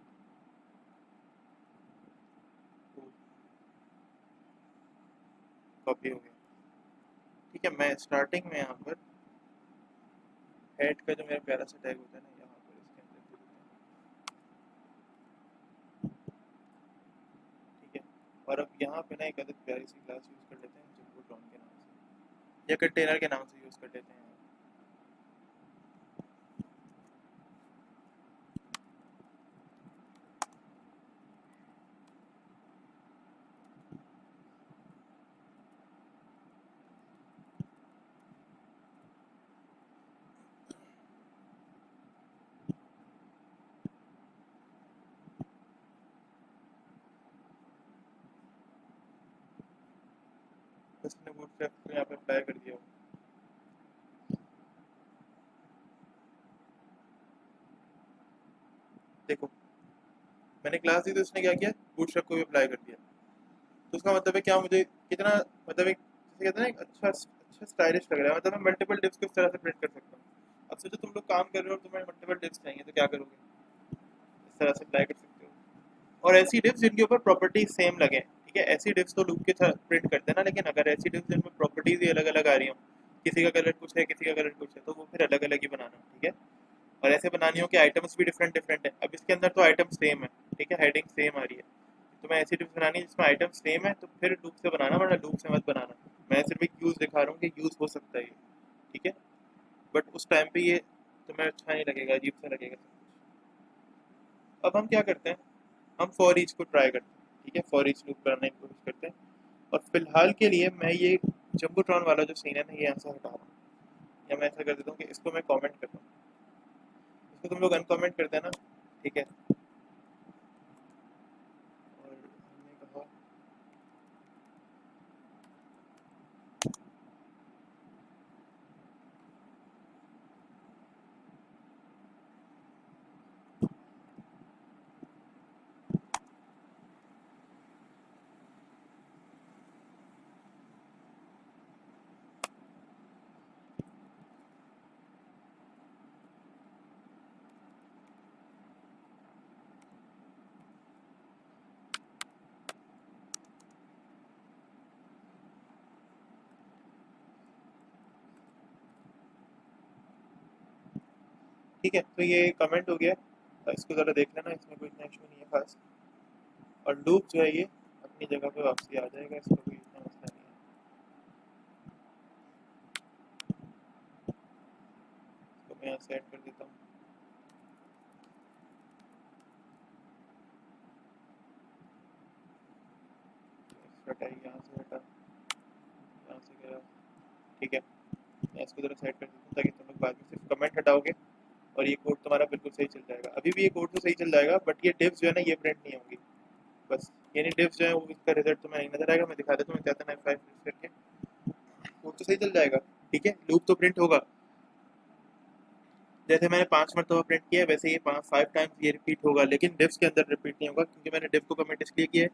तो कॉपी हो गया, ठीक है। मैं स्टार्टिंग में यहाँ पर हेड का जो मेरा प्यारा सा टैग होता है ना, यहाँ पर इसके अंदर दे देते हैं, ठीक है। और अब यहाँ पे ना एक अलग प्यारी सी क्लास यूज़ कर लेते हैं, जिनको ड्रॉन के नाम से या कंटेनर के नाम से यूज़ कर लेते हैं। जिसने बूटस्ट्रैप को यहाँ पे अप्लाई कर दिया हो। देखो मैंने क्लास दी तो उसने क्या किया, बूटस्ट्रैप को भी अप्लाई कर दिया। तो उसका मतलब है क्या, मुझे कितना मतलब एक जैसे कहते हैं ना एक अच्छा स्टाइलिश लग रहा है, मतलब मैं मल्टीपल डिप्स को इस तरह से प्रिंट कर सकता हूँ। अब सोचो तुम लोग काम कर रहे हो और तुम्हें मल्टीपल डिप्स चाहिए तो क्या करोगे, इस तरह से अप्लाई कर सकते हो। और ऐसी डिप्स जिनके ऊपर प्रॉपर्टीज सेम लगे, ठीक है, ऐसी डिप्स तो लूप के साथ प्रिंट करते हैं ना, लेकिन अगर ऐसी डिप्स जिनमें प्रॉपर्टीज ही अलग अलग आ रही हो, किसी का कलर कुछ है किसी का कलर कुछ है, तो वो फिर अलग अलग ही बनाना, ठीक है। और ऐसे बनानी हो कि आइटम्स भी डिफरेंट डिफरेंट है। अब इसके अंदर तो आइटम सेम है, ठीक है, हेडिंग सेम आ रही है, तो मैं ऐसी डिप्स बनानी है जिसमें आइटम सेम है, तो फिर लूप से बनाना, वरना लूप से मत बनाना। मैं सिर्फ एक यूज दिखा रहा हूँ कि यूज हो सकता है ये, ठीक है, बट उस टाइम पे ये तुम्हें अच्छा नहीं लगेगा, अजीब सा लगेगा सब कुछ। अब हम क्या करते हैं, हम फॉर ईच को ट्राई करते हैं, ठीक है, फॉर ईच लूप करने की कोशिश करते हैं। और फिलहाल के लिए मैं ये जम्बोट्रॉन वाला जो सीन है ना, ये यहाँ से हटा रहा हूँ, या मैं ऐसा कर देता हूँ कि इसको मैं कमेंट करता हूँ, इसको तुम लोग अनकमेंट कर देना, ठीक है। और हमने कहा ठीक है, तो ये कमेंट हो गया, इसको ज़रा देख लेना, इसमें कोई इतना इशू नहीं है खास। और लूप जो है ये अपनी जगह पे वापसी आ जाएगा, इसका कोई इतना मसला नहीं है। तो मैं यहाँ सेट कर देता हूँ, हटाई यहाँ से, हटा यहाँ से गया, ठीक है। मैं इसको ज़रा सेट कर देता हूँ ताकि तुम लोग बाद में सिर्फ कमेंट हटाओगे और ये कोड तुम्हारा बिल्कुल सही चल जाएगा। अभी भी ये कोड तो सही चल जाएगा, बट ये डिव्स जो है ना ये प्रिंट नहीं होंगी बस, यानी डिव्स जो है वो इसका रिजल्ट तुम्हें नहीं नजर आएगा। मैं दिखा देता हूँ क्या था, F5 करके कोड तो सही चल जाएगा, ठीक है, लूप तो प्रिंट होगा। जैसे मैंने 5 मरतबा प्रिंट किया है वैसे ये 5 टाइम्स ये रिपीट होगा, लेकिन डिव्स के अंदर रिपीट नहीं होगा, क्योंकि मैंने डिव को कमेंट इसलिए किया है,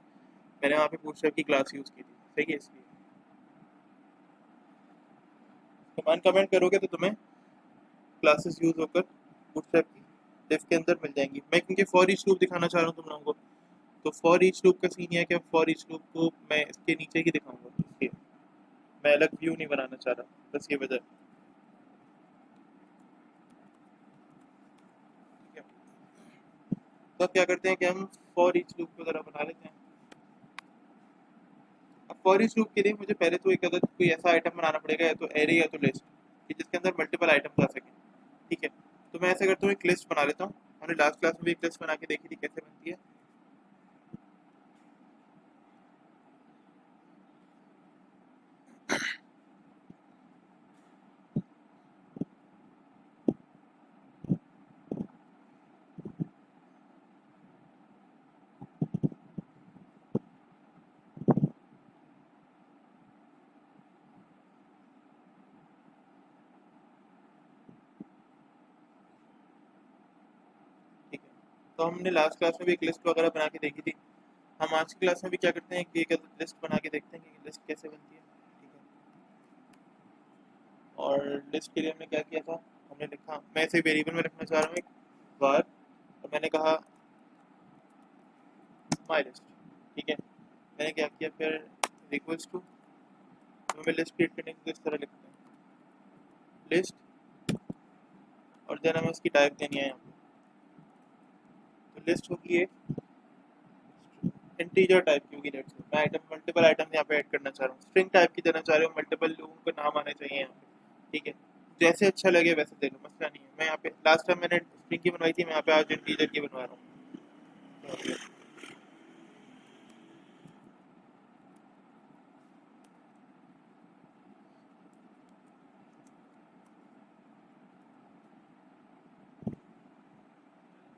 मैंने वहाँ पे बूटस्ट्रैप की क्लास यूज़ की थी, सही है, इसलिए तुम अनकमेंट करोगे तो तुम्हें क्लासेस यूज़ होकर बूटस्ट्रैप की डिव के अंदर मिल जाएंगी। मैं क्योंकि फॉर ईच लूप दिखाना चाह रहा हूँ तुम लोगों को, तो फॉर ईच लूप का सीन ये है कि फॉर ईच लूप को मैं इसके नीचे ही दिखाऊंगा, इसलिए मैं अलग व्यू नहीं बनाना चाह रहा, बस ये वजह है, ठीक है। तो अब क्या करते हैं कि हम फॉर ईच लूप को ज़रा बना लेते हैं। अब फॉर ईच लूप के लिए मुझे पहले तो एक अगर कोई ऐसा आइटम बनाना पड़ेगा, या तो एरे या तो लिस्ट, कि जिसके अंदर मल्टीपल आइटम्स आ सकें, ठीक है। तो मैं ऐसा करता हूँ एक लिस्ट बना लेता हूँ, हमने लास्ट क्लास में भी एक लिस्ट बना के देखी थी कैसे बनती है। ठीक है, तो हमने लास्ट क्लास में भी एक लिस्ट वगैरह बना के देखी थी। हम आज की क्लास में भी क्या करते हैं कि एक लिस्ट बना के देखते हैं कि लिस्ट कैसे बनती है, ठीक है। और लिस्ट के लिए हमने क्या किया था, हमने लिखा, मैं इसे वेरिएबल में रखना चाह रहा हूँ एक बार, और मैंने कहा माई लिस्ट, ठीक है। मैंने क्या किया फिर, रिक्वेस्ट टू, तो मैं लिस्ट क्रिएट करने के लिए इस तरह लिखता हूँ लिस्ट, और देन हमें उसकी टाइप देनी है यहाँ पे, तो लिस्ट होगी एक इंटीजर टाइप की होगी, लेट्स से मैं आइटम मल्टीपल आइटम यहाँ पे ऐड करना चाह रहा हूँ, स्ट्रिंग टाइप की देना चाह रहा हूँ, मल्टीपल लोगों को नाम आने चाहिए यहाँ पे, ठीक है। जैसे अच्छा लगे वैसे दे लो, मसला नहीं है। मैं यहाँ पे लास्ट टाइम मैंने स्ट्रिंग की बनवाई थी, मैं यहाँ पे आज इंटीजर की बनवा रहा हूँ।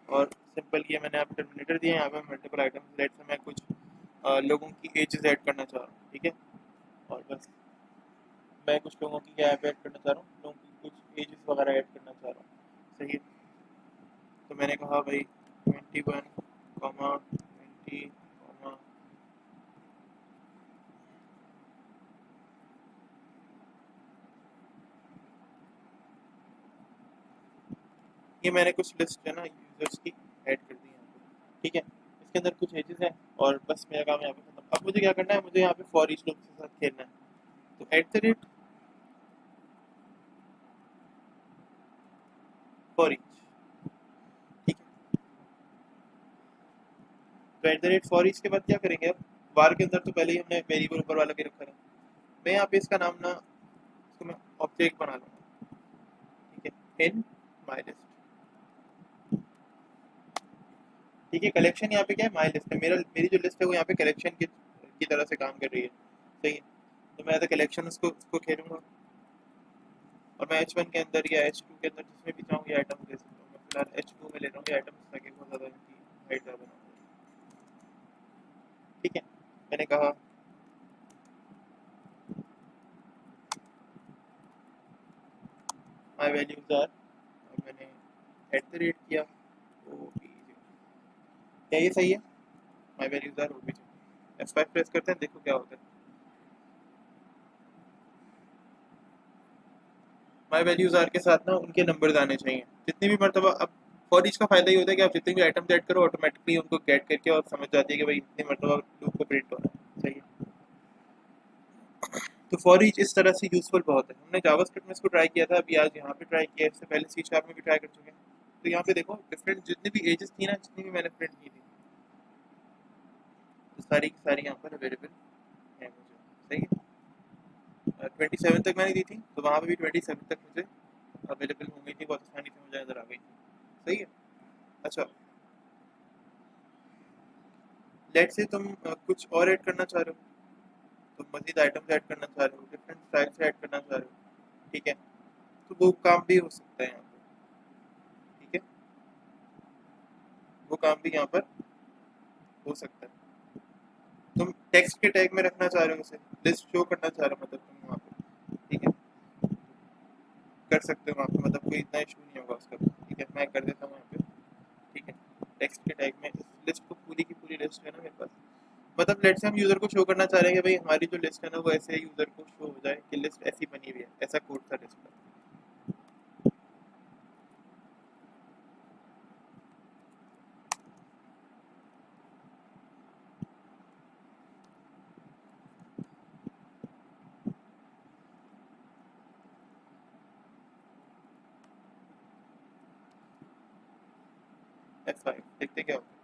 और सिंपल किया मैंने, यहाँ पे टर्मिनेटर दिया, यहाँ पे मल्टीपल आइटम, लेट से मैं कुछ लोगों की एजेस ऐड करना चाह रहा हूँ, ठीक है। और बस मैं कुछ लोगों की क्या ऐड करना चाह रहा हूँ, लोगों की कुछ एजेस वगैरह ऐड करना चाह रहा हूँ, सही है। तो मैंने कहा भाई 21, 20, ये मैंने कुछ लिस्ट है ना यूजर्स की ऐड कर दी है यहाँ पे, ठीक है। इसके अंदर कुछ एजेस हैं और बस मेरा काम यहाँ पे खत्म। अब मुझे क्या करना है, मुझे यहाँ पे फॉर ईच लूप के साथ खेलना है। तो at the rate for each, ठीक है। तो at the rate for each के बाद क्या करेंगे, अब वार के अंदर तो पहले ही हमने वेरिएबल ऊपर वाला भी रखा है। मैं यहाँ पे इसका नाम ना, इसको मैं ऑब्जेक्ट बना लूँगा, ठीक है, इन माई लिस्ट, ठीक है। कलेक्शन यहाँ पे क्या है, माई लिस्ट है, मेरी जो लिस्ट है वो यहाँ पे कलेक्शन की तरह से काम कर रही है, सही है। तो मैं एज अ कलेक्शन उसको खेलूँगा और मैं H1 के अंदर या H2 के अंदर जिसमें भी चाहूँ ये आइटम दे सकता हूँ। मैं फिलहाल H2 में ले रहा हूँ ये आइटम, ताकि बहुत ज़्यादा इनकी हाइट ज़्यादा ना हो, ठीक है। मैंने कहा माई वैल्यूज आर, और मैंने एट द रेट किया ओ बी, क्या ये सही है? My values are O B, F5 press करते हैं, देखो क्या होता है। माई वैल्यूज आर के साथ ना उनके नंबर्स आने चाहिए जितनी भी मरतबा। अब फॉर ईच का फायदा ये होता है कि आप जितनी भी आइटम ऐड करो ऑटोमेटिकली उनको गेट करके और समझ जाती है कि भाई इतनी मरतबा लूप को प्रिंट होना है, सही है। तो फॉर ईच इस तरह से यूजफुल बहुत है। हमने जावास्क्रिप्ट में इसको ट्राई किया था, अभी आज यहाँ पे ट्राई किया, इससे पहले सी शार्प में भी ट्राई कर चुके हैं। तो यहाँ पे देखो डिफरेंट जितनी भी एजेस थी ना, जितनी भी मैंने प्रिंट की थी, तो सारी की सारी यहाँ पर अवेलेबल है मुझे, सही है। 27 तक मैंने दी थी, तो वहाँ पे भी 27 तक मुझे अवेलेबल हो गई थी, बहुत आसानी से मुझे नजर आ गई थी, सही है। अच्छा, लेट से तुम कुछ और ऐड करना चाह रहे हो, तुम मजीद आइटम्स ऐड करना चाह रहे हो, डिफरेंट स्टाइल से ऐड करना चाह रहे हो, ठीक है। तो वो काम भी हो सकता है यहाँ पर, ठीक है, वो काम भी यहाँ पर हो सकता है। तुम टेक्स्ट के टैग में रखना चाह रहे हो उसे, लिस्ट शो करना चाह रहे हो, मतलब तुम वहाँ पे, ठीक है, कर सकते हो वहाँ पे, मतलब कोई इतना इशू नहीं होगा उसका, ठीक है। मैं कर देता हूँ यहाँ पे, ठीक है। टेक्स्ट के टैग में इस लिस्ट को, पूरी की पूरी लिस्ट है ना मेरे पास, मतलब लेट्स से हम यूजर को शो करना चाह रहे हैं कि भाई हमारी जो लिस्ट है ना वो ऐसे यूजर को शो हो जाए कि लिस्ट ऐसी बनी हुई है, ऐसा कोड था लिस्ट का। F5 देखते क्या होता है।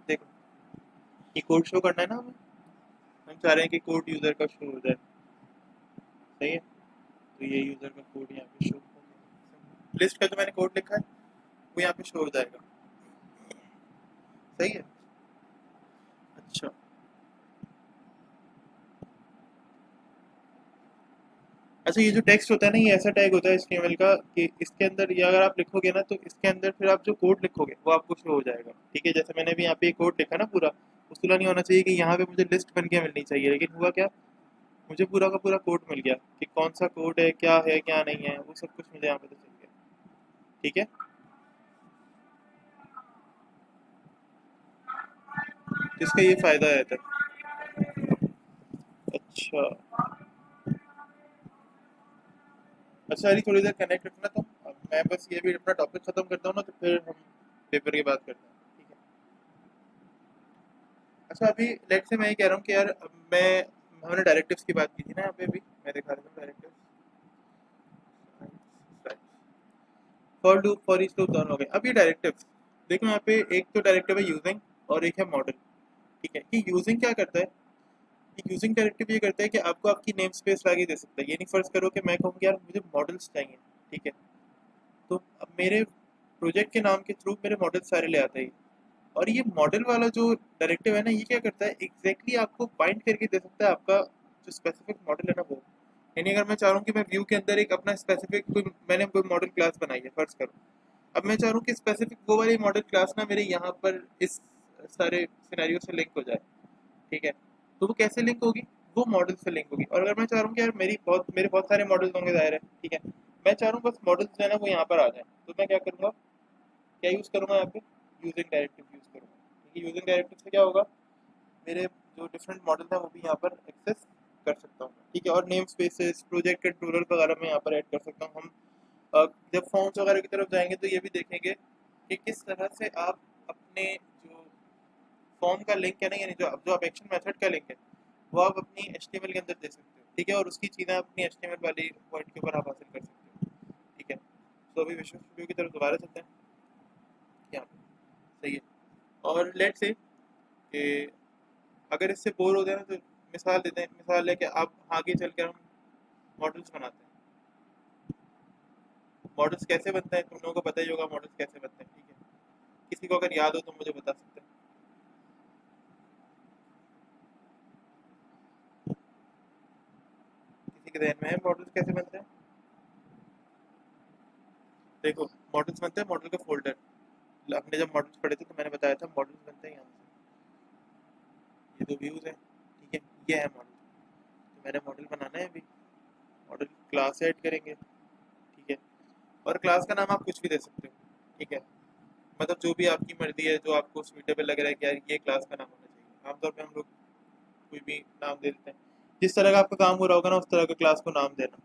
देखो ये कोड शो करना है ना हमें, हम चाह रहे हैं कि कोड यूजर का शो हो जाए, सही है। तो ये यूजर का कोड यहाँ पे शो हो गया, लिस्ट का जो मैंने कोड लिखा है वो यहाँ पे शो हो जाएगा, सही है। अच्छा, अच्छा, ये जो टेक्स्ट होता है ना, ये ऐसा टैग होता है HTML का कि इसके अंदर ये अगर आप लिखोगे ना, तो इसके अंदर फिर आप जो कोड लिखोगे वो आपको शो हो जाएगा, ठीक है। जैसे मैंने भी यहाँ पे कोड लिखा ना पूरा, उसूला नहीं होना चाहिए कि यहाँ पे मुझे लिस्ट बन के मिलनी चाहिए, लेकिन हुआ क्या, मुझे पूरा का पूरा कोड मिल गया कि कौन सा कोड है क्या नहीं है, वो सब कुछ मुझे यहाँ पे तो चल गया, ठीक है। जिसका ये फायदा रहता है। अच्छा, अच्छा अली थोड़ी देर कनेक्ट रखना तुम, अब मैं बस ये भी अपना टॉपिक खत्म करता हूँ ना, तो फिर हम पेपर की बात करते हैं, ठीक है। अच्छा, अभी लेट से मैं ये कह रहा हूँ कि यार अब मैं, हमने डायरेक्टिव्स की बात की थी ना यहाँ पे भी, मैं दिखा रहा हूँ directives, for loop for each loop दोनों हो गए। अब ये डायरेक्टिव्स देखो, यहाँ पे एक तो डायरेक्टिव है यूजिंग और एक है मॉडल, ठीक है। कि यूजिंग क्या करता है, यूजिंग डायरेक्टिव ये करता है कि आपको आपकी नेम स्पेस लाके दे सकता है। ये नहीं फर्ज करो कि मैं कहूँ कि यार मुझे मॉडल्स चाहिए, ठीक है, तो अब मेरे प्रोजेक्ट के नाम के थ्रू मेरे मॉडल सारे ले आता है, और ये मॉडल वाला जो डायरेक्टिव है ना, ये क्या करता है एग्जैक्टली आपको बाइंड करके दे सकता है आपका जो स्पेसिफिक मॉडल है ना वो। यानी अगर मैं चाह रहा हूँ कि मैं व्यू के अंदर एक अपना स्पेसिफिक कोई मैंने कोई मॉडल क्लास बनाई है फर्ज करो, अब मैं चाह रहा हूँ कि स्पेसिफिक वो वाली मॉडल क्लास ना मेरे यहाँ पर इस सारे सिनेरियो से लिंक हो जाए, ठीक है। तो वो कैसे लिंक होगी, वो मॉडल से लिंक होगी। और अगर मैं चाह रहा हूँ कि यार मेरे बहुत सारे मॉडल्स होंगे जाहिर है, ठीक है, मैं चाह रहा हूँ बस मॉडल्स जो है ना वो यहाँ पर आ जाए, तो मैं क्या करूँगा, क्या यूज़ करूँगा यहाँ पे, यूजिंग डायरेक्टिव यूज़ करूँगा। क्योंकि यूजिंग डायरेक्टिव से क्या होगा, मेरे जो डिफरेंट मॉडल हैं वो भी यहाँ पर एक्सेस कर सकता हूँ, ठीक है। और नेम स्पेसेस प्रोजेक्ट कंट्रोलर वगैरह मैं यहाँ पर ऐड कर सकता हूँ। हम जब फॉर्म्स वगैरह की तरफ जाएंगे तो ये भी देखेंगे कि किस तरह से आप अपने जो फॉर्म का लिंक है ना, यानी जो आप एक्शन मेथड का लिंक है वो आप अपनी HTML के अंदर दे सकते हो, ठीक है। और उसकी चीज़ें अपनी HTML वाली पॉइंट के ऊपर आप हासिल कर सकते हो, ठीक है। तो अभी विजुअल स्टूडियो की तरफ दोबारा चलते हैं, यहाँ पे सही है। और लेट्स से कि अगर इससे बोर हो जाए ना तो मिसाल देते हैं, मिसाल है कि आप आगे चलकर हम मॉडल्स बनाते हैं। मॉडल्स कैसे बनते हैं तुम लोगों को पता ही होगा, मॉडल्स कैसे बनते हैं, ठीक है। किसी को अगर याद हो तो मुझे बता सकते हैं। किसी के ध्यान में है मॉडल्स कैसे बनते हैं? देखो, मॉडल्स बनते हैं मॉडल का फोल्डर। आपने जब मॉडल्स पढ़े थे तो मैंने बताया था मॉडल्स बनते हैं यहाँ से। ये दो व्यूज है, ठीक है, ये है मॉडल। तो मैंने मॉडल बनाना है अभी, मॉडल क्लास ऐड करेंगे, ठीक है। और क्लास का नाम आप कुछ भी दे सकते हो, ठीक है। मतलब जो भी आपकी मर्जी है, जो आपको सुइटेबल लग रहा है कि यार ये क्लास का नाम होना चाहिए। आमतौर पे हम लोग कोई भी नाम दे देते हैं, जिस तरह का आपका काम हो रहा होगा ना उस तरह का क्लास को नाम देना।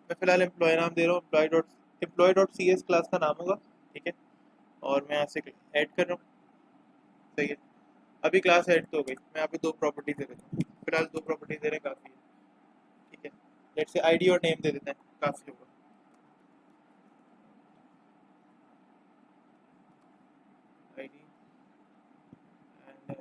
मैं फिलहाल एम्प्लॉय नाम दे रहा हूँ, employee dot C S class का नाम होगा, ठीक है। और मैं यहाँ से ऐड कर रहा हूँ, सही है। अभी क्लास ऐड तो हो गई, मैं यहाँ पे दो प्रॉपर्टी दे देता हूँ, फिलहाल दो प्रॉपर्टी दे रहे हैं काफ़ी है, ठीक है। लेट्स से आईडी और नेम दे देते हैं, काफ़ी होगा। आईडी एंड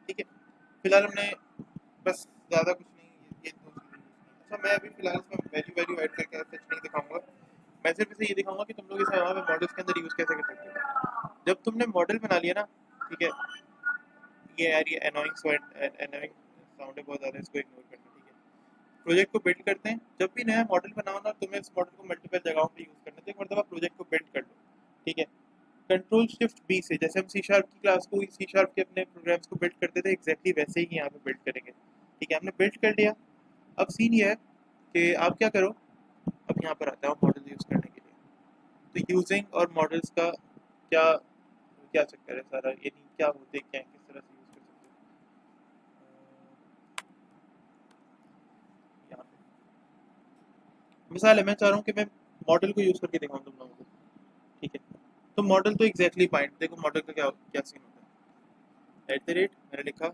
ठीक है। फिलहाल हमने बस ज़्यादा कुछ नहीं, ये दो चीज़ें यूज़ की। अच्छा, मैं अभी फिलहाल इसमें वैल्यू वैल्यू ऐड करके सच नहीं दिखाऊंगा। मैं सिर्फ इसे ये दिखाऊंगा कि तुम लोग इसे वहाँ पे मॉडल्स के अंदर यूज़ कैसे कर सकते हो। जब तुमने मॉडल बना लिया ना, ठीक है, ये यार ये एनोइंग साउंड है बहुत ज़्यादा, इसको इग्नोर करना, ठीक है। प्रोजेक्ट को बिल्ड करते हैं, जब भी नया मॉडल बनाओ ना तुम्हें इस मॉडल को मल्टीपल जगहों पे यूज़ करना है, तो एक मरतबा प्रोजेक्ट को बिल्ड कर लो, ठीक है। कंट्रोल शिफ्ट बी से, जैसे हम सी शार्प की क्लास को सी शार्प के अपने प्रोग्राम्स को बिल्ड करते थे, एग्जैक्टली वैसे ही यहाँ पे बिल्ड करेंगे, ठीक है। हमने बिल्ड कर लिया। अब सीन ये है कि आप क्या करो, अब यहाँ पर आता है मॉडल यूज़ करने के लिए। तो यूजिंग और मॉडल्स का क्या क्या चक्कर है सारा, यानी क्या होते क्या है, किस तरह से यूज़ कर सकते हो यहाँ पे। मिसाल है, मैं चाह रहा हूँ कि मैं मॉडल को यूज़ करके दिखाऊँ तुम लोगों को, ठीक है। तो मॉडल तो एग्जैक्टली पॉइंट देखो, मॉडल का क्या क्या सीन होता है। एट द रेट मैंने लिखा,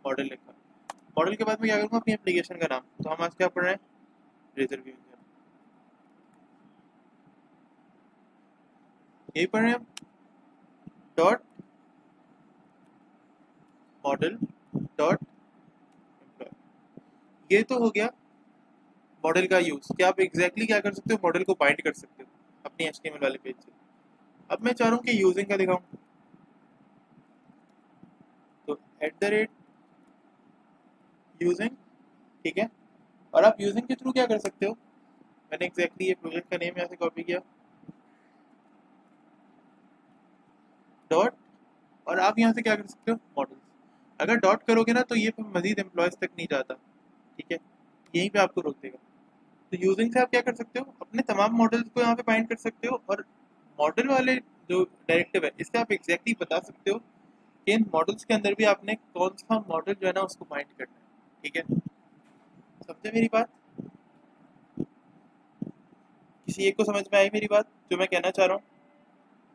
मॉडल लिखा, मॉडल के बाद मैं क्या करूँगा, अपनी एप्लीकेशन का नाम। तो हम आज क्या पढ़ रहे हैं, रेजर व्यू, यही पढ़ रहे हैं हम। डॉट मॉडल डॉट एम्प्लॉय, ये तो हो गया मॉडल का यूज़ कि आप एग्जैक्टली क्या कर सकते हो, मॉडल को बाइंड कर सकते हो अपनी HTML वाले पेज से। अब मैं चाह रहा हूँ कि यूजिंग का दिखाऊँ, तो एट द रेट यूजिंग, ठीक है। और आप यूजिंग के थ्रू क्या कर सकते हो, मैंने एग्जैक्टली ये प्रोजेक्ट का नेम यहाँ से कॉपी किया, डॉट, और आप यहाँ से क्या कर सकते हो, मॉडल्स। अगर डॉट करोगे ना तो ये फिर मजीद एम्प्लॉयज़ तक नहीं जाता, ठीक है, यहीं पे आपको रोक देगा। तो यूजिंग से आप क्या कर सकते हो, अपने तमाम मॉडल्स को यहाँ पे बाइंड कर सकते हो। और मॉडल वाले जो डायरेक्टिव है इससे आप एग्जैक्टली बता सकते हो कि इन मॉडल्स के अंदर भी आपने कौन सा मॉडल जो है ना उसको बाइंड करना है, ठीक है। समझे मेरी बात, किसी एक को समझ में आई मेरी बात जो मैं कहना चाह रहा हूँ।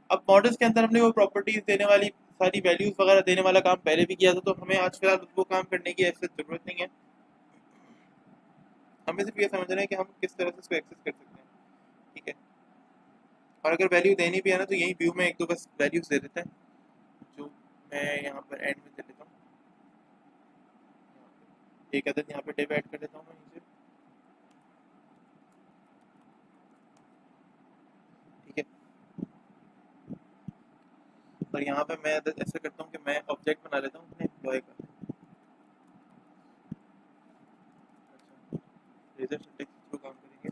अब मॉडल्स के अंदर हमने वो प्रॉपर्टीज देने वाली सारी वैल्यूज वगैरह देने वाला काम पहले भी किया था, तो हमें आज फिलहाल वो काम करने की ऐसे जरूरत नहीं है। हमें सिर्फ ये समझना है कि हम किस तरह से उसको एक्सेस कर सकते हैं, ठीक है। और अगर वैल्यू देनी भी है ना तो यही व्यू में एक दो बस वैल्यूज दे देते हैं, जो मैं यहाँ पर एंड में दे देता हूँ। एक अदद यहाँ पे डिव ऐड कर देता हूँ मैं इसे, ठीक है। और यहाँ पे मैं ऐसा करता हूँ कि मैं ऑब्जेक्ट बना लेता हूँ अपने एम्प्लॉय का। अच्छा, रेजर सिंटेक्स के थ्रू काम करेंगे,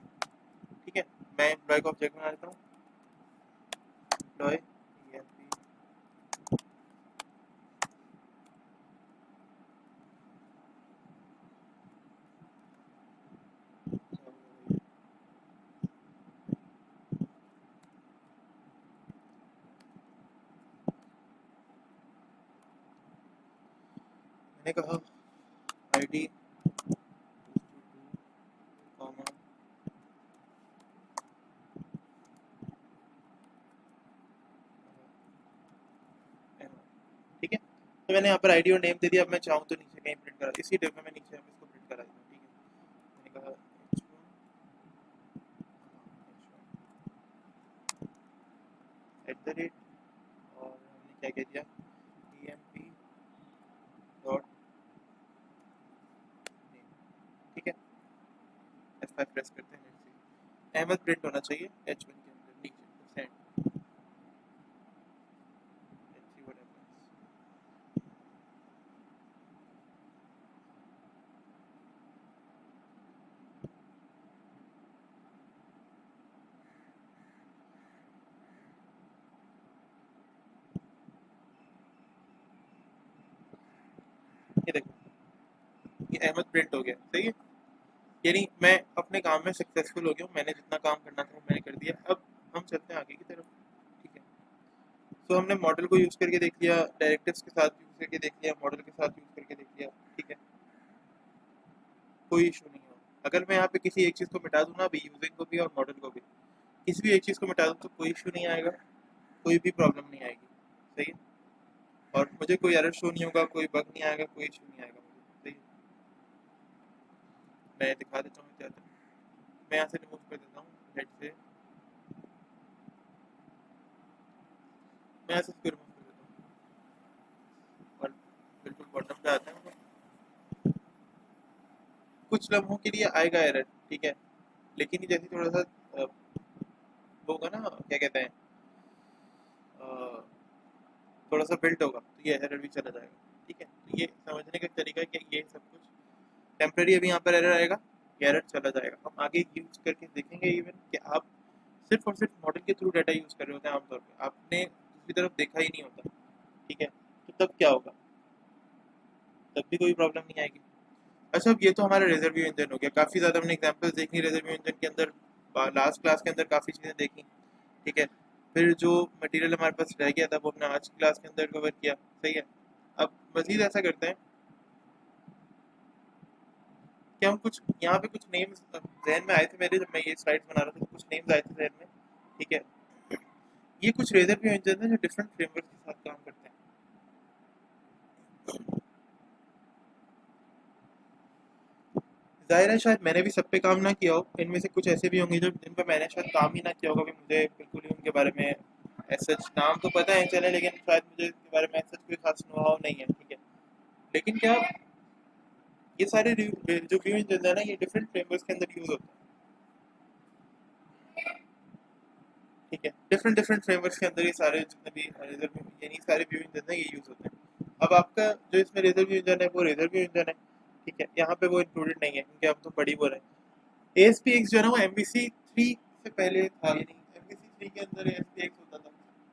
ठीक है। मैं एम्प्लॉय का ऑब्जेक्ट बना लेता हूँ, एम्प्लॉय मैंने कहा ID कॉमा, ठीक है। तो मैंने यहाँ पर ID और नेम दे दिया। अब मैं चाहूँ तो नीचे कहीं प्रिंट करा, इसी डिव में मैं नीचे इसको प्रिंट करा देता हूँ, ठीक है। मैंने कहा h1 @ और हमने क्या कह दिया emp डॉट नेम, ठीक है। F5 प्रेस करते हैं, अहमद प्रिंट होना चाहिए H1 के अंदर नीचे send, let's see what happens. ये देखो, ये अहमद प्रिंट हो गया, सही है। यानी मैं अपने काम में सक्सेसफुल हो गया हूँ, मैंने जितना काम करना था वो मैंने कर दिया। अब हम चलते हैं आगे की तरफ, ठीक है। तो हमने मॉडल को यूज़ करके देख लिया, डायरेक्टिव्स के साथ यूज़ करके देख लिया, मॉडल के साथ यूज़ करके देख लिया, ठीक है। कोई इशू नहीं हो। अगर मैं यहाँ पे किसी एक चीज़ को मिटा दूँ ना, अभी यूजिंग को भी और मॉडल को भी, किसी भी एक चीज़ को मिटा दूँ तो कोई इशू नहीं आएगा, कोई भी प्रॉब्लम नहीं आएगी, सही है। और मुझे कोई एरर शो नहीं होगा, कोई बग नहीं आएगा, कोई इशू नहीं आएगा मुझे, सही है। मैं दिखा देता हूँ क्या था। मैं यहाँ से रिमूव कर देता हूँ हेड से, मैं यहाँ से इसको रिमूव कर देता हूँ और बिल्कुल बॉटम पे आता है। कुछ लम्हों के लिए आएगा एरर, ठीक है, लेकिन ये जैसे थोड़ा सा वो होगा ना, क्या कहते हैं, अ, थोड़ा सा बिल्ट होगा तो ये एरर भी चला जाएगा, ठीक है। तो ये समझने का तरीका है कि ये सब कुछ टेम्परेरी, अभी यहाँ पर एरर आएगा, ये एरर चला जाएगा। हम आगे यूज करके देखेंगे इवन कि आप सिर्फ और सिर्फ मॉडल के थ्रू डाटा यूज कर रहे होते हैं, आमतौर पे आपने दूसरी तरफ देखा ही नहीं होता, ठीक है। तो तब क्या होगा, तब भी कोई प्रॉब्लम नहीं आएगी। अच्छा, अब ये तो हमारा रिजर्व इंजन हो गया, काफ़ी ज़्यादा हमने एग्जाम्पल्स देखी रिजर्व इंजन के अंदर, लास्ट क्लास के अंदर काफ़ी चीज़ें देखी, ठीक है। फिर जो मटेरियल हमारे पास रह गया था वो हमने आज क्लास के अंदर कवर किया, सही है। अब मजीद ऐसा करते हैं कि हम कुछ यहाँ पे कुछ नेम्स जहन में आए थे मेरे, जब मैं ये स्लाइड्स बना रहा था तो कुछ नेम्स आए थे जहन में, ठीक है। ये कुछ रिजर्व इंजन है जो डिफरेंट फ्रेमवर्क के साथ काम करते हैं। ज़ाहिर है शायद मैंने भी सब पे काम ना किया हो, इनमें से कुछ ऐसे भी होंगे जो जिन पे मैंने शायद काम ही ना किया होगा, कि मुझे बिल्कुल ही उनके बारे में ऐसा नाम तो पता है चले, लेकिन शायद मुझे इसके बारे में ऐसा कोई खास नो नहीं है, ठीक है। लेकिन क्या ये सारे जो व्यू इंजन है ना, ये डिफरेंट फ्रेमवर्क के अंदर यूज होते हैं, ठीक है। डिफरेंट डिफरेंट फ्रेमवर्क के अंदर ये सारे जितने भी रिजर्व यानी सारे व्यू इंजन है ये यूज होते हैं। अब आपका जो इसमें रिजर्व व्यू इंजन है वो रिजर्व व्यू इंजन है, ठीक है। यहाँ पे वो इंक्लूडेड नहीं है क्योंकि हम तो पढ़ी वो रहे। ASPX जो है ना वो MVC 3 से पहले था, यानी MVC 3 के अंदर ASPX होता था।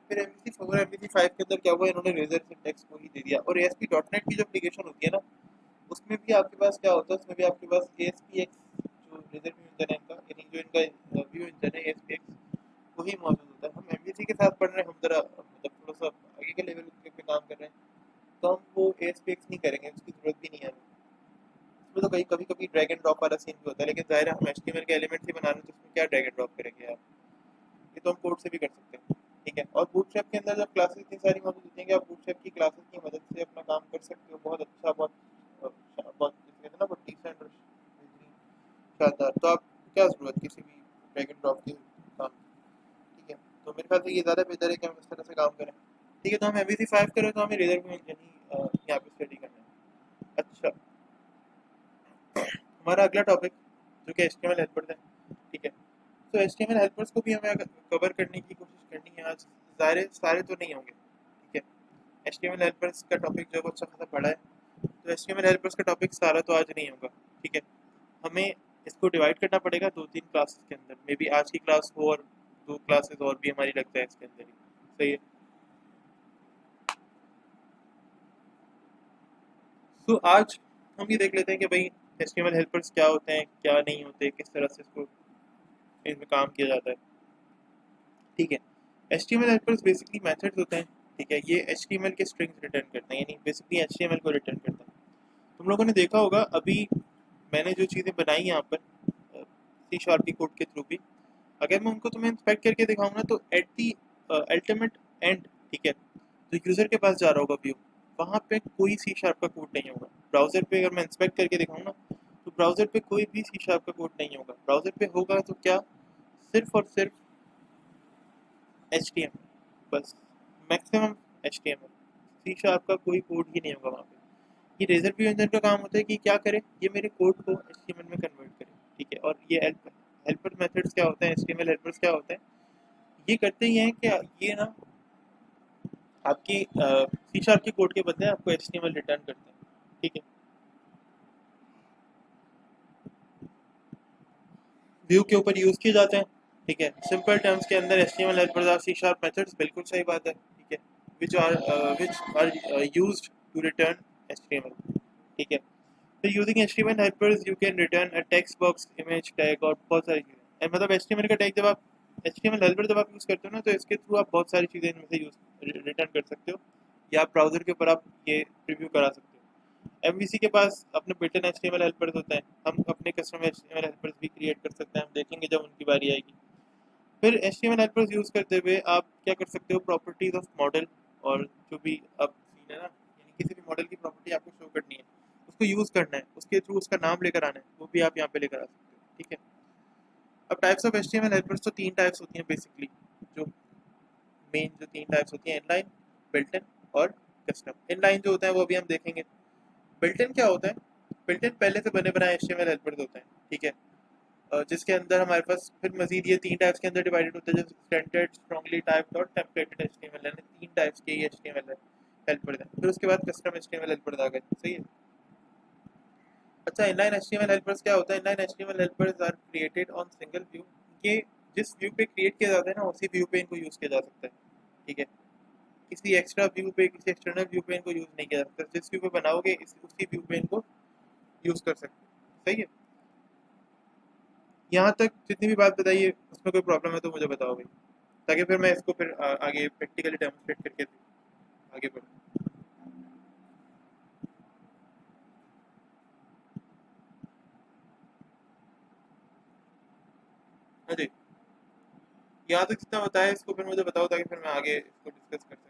फिर MVC 4 MVC 5 के अंदर क्या हुआ, इन्होंने रेजर सिंटेक्स को ही दे दिया। और ASP.NET की जो एप्लीकेशन होती है ना, उसमें भी आपके पास क्या होता है, उसमें भी आपके पास ASPX जो रेजर व्यू इंजन है इनका, यानी जो इनका व्यू इंजन है ASPX, वही मौजूद होता है। हम MVC के साथ पढ़ रहे हैं, हम जरा मतलब थोड़ा सा आगे के लेवल पे काम कर रहे हैं, तो हम वो ASPX नहीं करेंगे, उसकी जरूरत भी नहीं है हमें। इसमें तो कहीं कभी कभी ड्रैग एंड ड्रॉप वाला सीन भी होता है, लेकिन जाहिर है हम HTML के एलिमेंट्स ही बना रहे हैं, तो उसमें क्या ड्रैग एंड ड्रॉप करेंगे यार, ये तो हम कोड से भी कर सकते हैं, ठीक है। और बूटस्ट्रैप के अंदर जब क्लासेस इतनी सारी मौजूद होती हैं कि आप बूटस्ट्रैप की क्लासेस की मदद से अपना काम कर सकते हो, बहुत अच्छा, बहुत जैसे कहते हैं ना, बहुत डिसेंट और शानदार। तो आप क्या ज़रूरत किसी भी ड्रैग एंड ड्रॉप के काम की, ठीक है। तो मेरे ख्याल से ये ज़्यादा बेहतर है कि हम इस तरह से काम करें, ठीक है। तो हम MVC 5 करें तो हमें रिजर्व इंजन ही यहाँ पे स्टडी करना है। अच्छा, हमारा अगला टॉपिक जो कि HTML हेल्पर्स है, ठीक है। तो HTML हेल्पर्स को भी हमें कवर करने की कोशिश करनी है आज। सारे तो नहीं होंगे, ठीक है। HTML हेल्पर्स का टॉपिक जो है अच्छा खासा बड़ा है, तो HTML हेल्पर्स का टॉपिक सारा तो आज नहीं होगा, ठीक है। हमें इसको डिवाइड करना पड़ेगा 2-3 क्लासेस के अंदर। मे बी आज की क्लास हो और 2 क्लासेस और भी हमारी लगता है इसके अंदर ही, सही है। तो आज हम ये देख लेते हैं कि भाई HTML हेल्पर्स क्या होते हैं, क्या नहीं होते, किस तरह से इसको इसमें काम किया जाता है, ठीक है। HTML हेल्पर्स बेसिकली मेथड्स होते हैं, ठीक है। ये HTML के स्ट्रिंग्स रिटर्न करते हैं, यानी बेसिकली HTML को रिटर्न करता है। तुम लोगों ने देखा होगा अभी मैंने जो चीज़ें बनाई यहाँ पर C# की कोड के थ्रू भी, अगर मैं उनको तुम्हें इंस्पेक्ट करके दिखाऊंगा तो एट दी अल्टीमेट एंड, ठीक है, तो यूज़र के पास जा रहा होगा व्यू, वहाँ पे कोई C# का कोड नहीं होगा। ब्राउज़र पे अगर मैं इंस्पेक्ट करके दिखाऊंगा तो ब्राउज़र पे कोई भी C# का कोड नहीं होगा। ब्राउज़र पे होगा तो क्या, सिर्फ और सिर्फ HTML, बस मैक्सिमम HTML। C# का कोई कोड ही नहीं होगा वहाँ पे। ये रेजर व्यू इंजन का काम होता है कि क्या करे, ये मेरे कोड को HTML में कन्वर्ट करे, ठीक है। और ये हेल्पर मेथड्स क्या होते हैं, HTML हेल्पर्स क्या होते हैं, ये करते ही हैं कि ये ना आपकी C# के कोड के बदले आपको HTML रिटर्न करते हैं, ठीक है। व्यू के ऊपर यूज किए जाते हैं, ठीक है। सिंपल टर्म्स के अंदर HTML helpers are C# methods, बिल्कुल सही बात है, ठीक है। Which are used to return HTML, ठीक है। तो using HTML helpers you can return a text box, image tag और बहुत सारी चीज़ें। मतलब HTML का टैग जब आप HTML हेल्पर जब आप यूज़ करते हो ना, तो इसके थ्रू आप बहुत सारी चीज़ें इनमें से यूज रिटर्न कर सकते हो, या आप ब्राउज़र के ऊपर आप ये प्रीव्यू करा सकते हो। MVC के पास अपने बिल्ट इन HTML हेल्पर्स होते हैं, हम अपने कस्टम HTML हेल्पर्स भी क्रिएट कर सकते हैं, हम देखेंगे जब उनकी बारी आएगी। फिर HTML हेल्पर्स यूज़ करते हुए आप क्या कर सकते हो, प्रॉपर्टीज ऑफ मॉडल, और जो भी अब सीन है ना, यानी किसी भी मॉडल की प्रॉपर्टी आपको शो करनी है, उसको यूज़ करना है, उसके थ्रू उसका नाम लेकर आना है, वो भी आप यहाँ पे लेकर आ सकते हो, ठीक है। अब टाइप्स ऑफ HTML हेल्पर्स तो 3 टाइप्स होती हैं बेसिकली, जो मेन जो 3 टाइप्स होती हैं, इनलाइन, बिल्ट इन और कस्टम। इनलाइन जो होता है वो अभी हम देखेंगे। बिल्ट इन क्या होता है, बिल्ट इन पहले से बने बनाए HTML हेल्पर्स होते हैं, ठीक है। जिसके अंदर हमारे पास फिर मजीद ये 3 टाइप्स के अंदर डिवाइडेड होते हैं, जैसे स्टैंडर्ड, स्ट्रांगली टाइप्ड और टेम्पलेटेड HTML, यानी 3 टाइप्स के ये HTML हेल्पर्स हैं। फिर उसके बाद कस्टम HTML हेल्पर्स आ गए, सही है। अच्छा, इनलाइन HTML हेल्पर्स क्या होता है, inline HTML helpers are created on single view. ये जिस व्यू पे क्रिएट किया जाता है ना, उसी व्यू पे इनको यूज़ किया जा सकता है, ठीक है। किसी एक्स्ट्रा व्यू पे, किसी एक्सटर्नल व्यू पे इनको यूज़ नहीं किया जा सकता। जिस व्यू पे बनाओगे उसी व्यू पे इनको यूज़ कर सकते हो, सही है। यहाँ तक जितनी भी बात बताइए उसमें कोई प्रॉब्लम है तो मुझे बताओ भाई, ताकि फिर मैं इसको फिर आगे प्रैक्टिकली डेमोन्स्ट्रेट करके आगे बढ़ूँ। हाँ जी, यहाँ तक जितना बताया इसको फिर मुझे बताओ, ताकि फिर मैं आगे इसको डिस्कस कर सकूँ।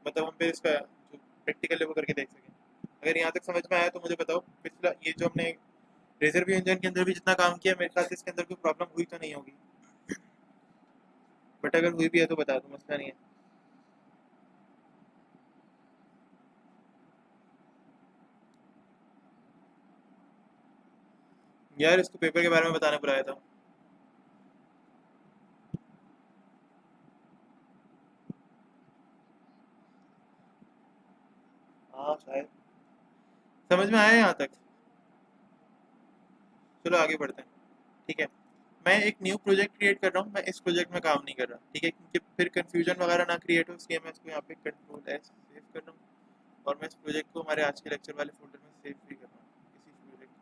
मतलब हम फिर इसका जो प्रैक्टिकल है वो करके देख सकें। अगर यहाँ तक समझ में आया तो मुझे बताओ। पिछला ये जो हमने रेजर व्यू इंजन के अंदर भी जितना काम किया, मेरे ख्याल से इसके अंदर कोई प्रॉब्लम हुई तो नहीं होगी, बट अगर हुई भी है तो बता दो, मसला नहीं है। यार इसको पेपर के बारे में बताने बुलाया था। हाँ शायद समझ में आया यहाँ तक। चलो आगे बढ़ते हैं, ठीक है। मैं एक न्यू प्रोजेक्ट क्रिएट कर रहा हूँ, मैं इस प्रोजेक्ट में काम नहीं कर रहा, ठीक है, क्योंकि फिर कंफ्यूजन वगैरह ना क्रिएट हो, इसलिए मैं इसको यहाँ पे Ctrl+S सेव कर रहा हूँ, और मैं इस प्रोजेक्ट को हमारे आज के लेक्चर वाले फोल्डर में सेव भी कर रहा हूँ, इसी प्रोजेक्ट को।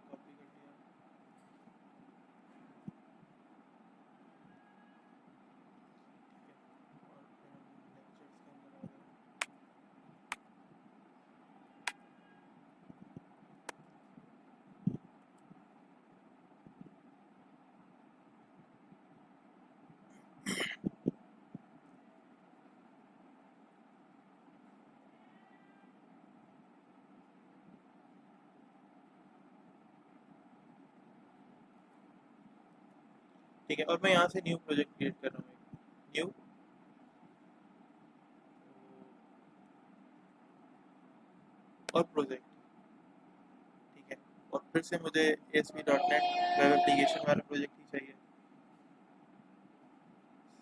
कॉपी कर दिया, ठीक है। और फिर हम लेक्चर्स के अंदर आ गए, ठीक है। और मैं यहाँ से न्यू प्रोजेक्ट क्रिएट कर रहा हूँ, न्यू और प्रोजेक्ट, ठीक है। और फिर से मुझे ASP.NET वेब एप्लीकेशन वाला प्रोजेक्ट ही चाहिए।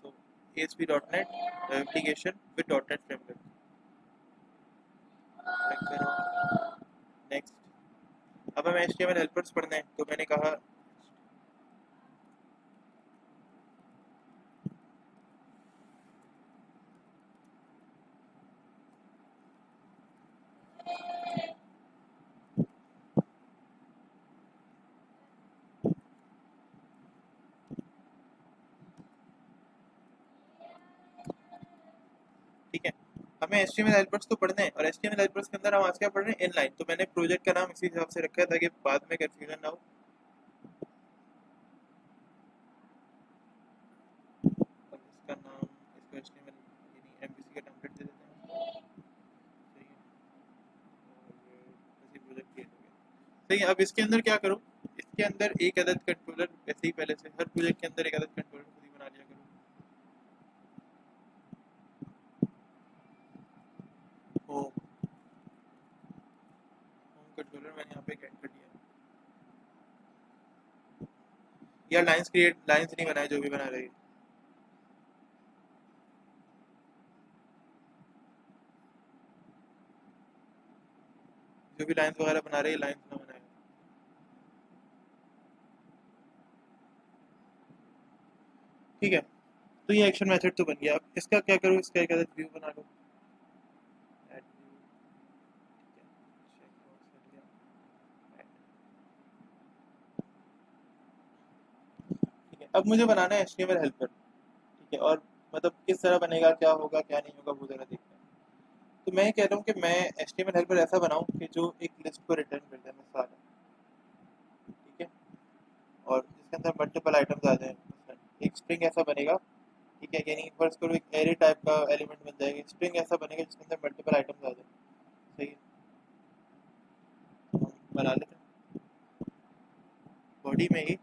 सो ASP.NET web application with .NET framework, click करो, नेक्स्ट। अब हमें HTML हेल्पर्स पढ़ना है, तो मैंने कहा ठीक है, हमें HTML हेल्पर्स तो पढ़ने हैं, और HTML हेल्पर्स के अंदर हम आज क्या पढ़ रहे हैं, इनलाइन। तो मैंने प्रोजेक्ट का नाम इसी हिसाब से रखा है ताकि बाद में कंफ्यूजन ना हो। और इसका नाम, इसको HTML यानी MVC का टेम्पलेट दे देते हैं, सही है। और ऐसे प्रोजेक्ट क्रिएट हो गया, सही है। अब इसके अंदर क्या करूँ, इसके अंदर एक अदद कंट्रोलर, ऐसे ही पहले से हर प्रोजेक्ट के अंदर एक अदद कंट्रोलर खुद ही बना लिया करूँ। होम कंट्रोलर मैंने यहाँ पे ऐड कर दिया, या लाइंस क्रिएट, लाइंस नहीं बनाए, जो भी बना रही है। जो भी लाइंस वगैरह बना रही है, लाइंस ना बनाए, ठीक है। तो ये एक्शन मेथड तो बन गया। अब इसका क्या करूँ, इसका एक अदद व्यू बना लो, ऐड व्यू, ठीक है, चेक बॉक्स हट गया, ठीक है। अब मुझे बनाना है HTML हेल्पर, ठीक है। और मतलब किस तरह बनेगा, क्या होगा क्या नहीं होगा, वो जरा देखते हैं। तो मैं कह रहा हूँ कि मैं HTML हेल्पर ऐसा बनाऊँ कि जो एक लिस्ट को रिटर्न कर दे मैं सारा, ठीक है। और जिसके अंदर मल्टीपल आइटम्स आ जाए, एक स्ट्रिंग ऐसा बनेगा, ठीक है। यानी फर्स्ट करो एक एरे टाइप का एलिमेंट बन जाएगा, स्ट्रिंग ऐसा बनेगा जिसके अंदर मल्टीपल आइटम्स आ जाए, सही है। तो हम बना लेते हैं बॉडी में ही।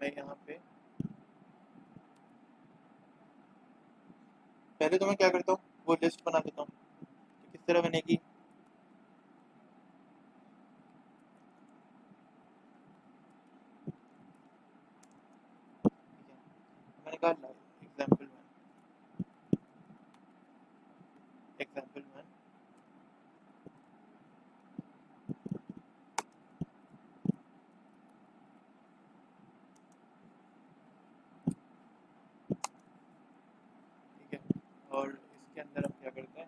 मैं यहाँ पे पहले तो मैं क्या करता हूँ, वो लिस्ट बना देता हूँ। तो किस तरह बनेगी, ठीक है। मैंने कहा एग्जाम्पल 1, एग्जाम्पल 1, ठीक है। और इसके अंदर हम क्या करते हैं,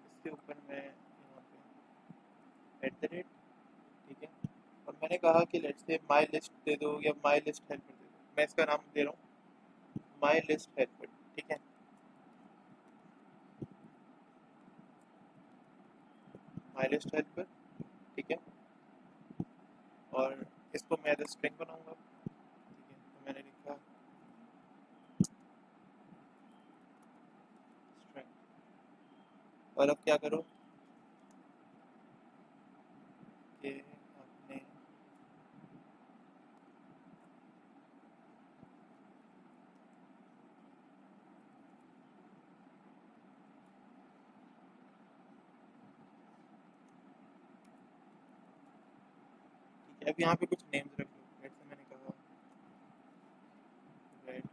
इसके ऊपर मैं यहाँ पे @ ठीक है। और मैंने कहा कि लेट्स से माई लिस्ट दे दो या माई लिस्ट हेल्पर दे दो, मैं इसका नाम दे रहा हूँ माई लिस्ट हेल्पर, ठीक है। माई लिस्ट हेल्पर, ठीक है। और इसको मैं एज स्ट्रिंग बनाऊंगा, ठीक है। तो मैंने लिखा स्ट्रिंग। और अब क्या करो कि आपने ठीक है, अब यहाँ पे कुछ नेम्स रख लो, जैसे मैंने कहा रेड,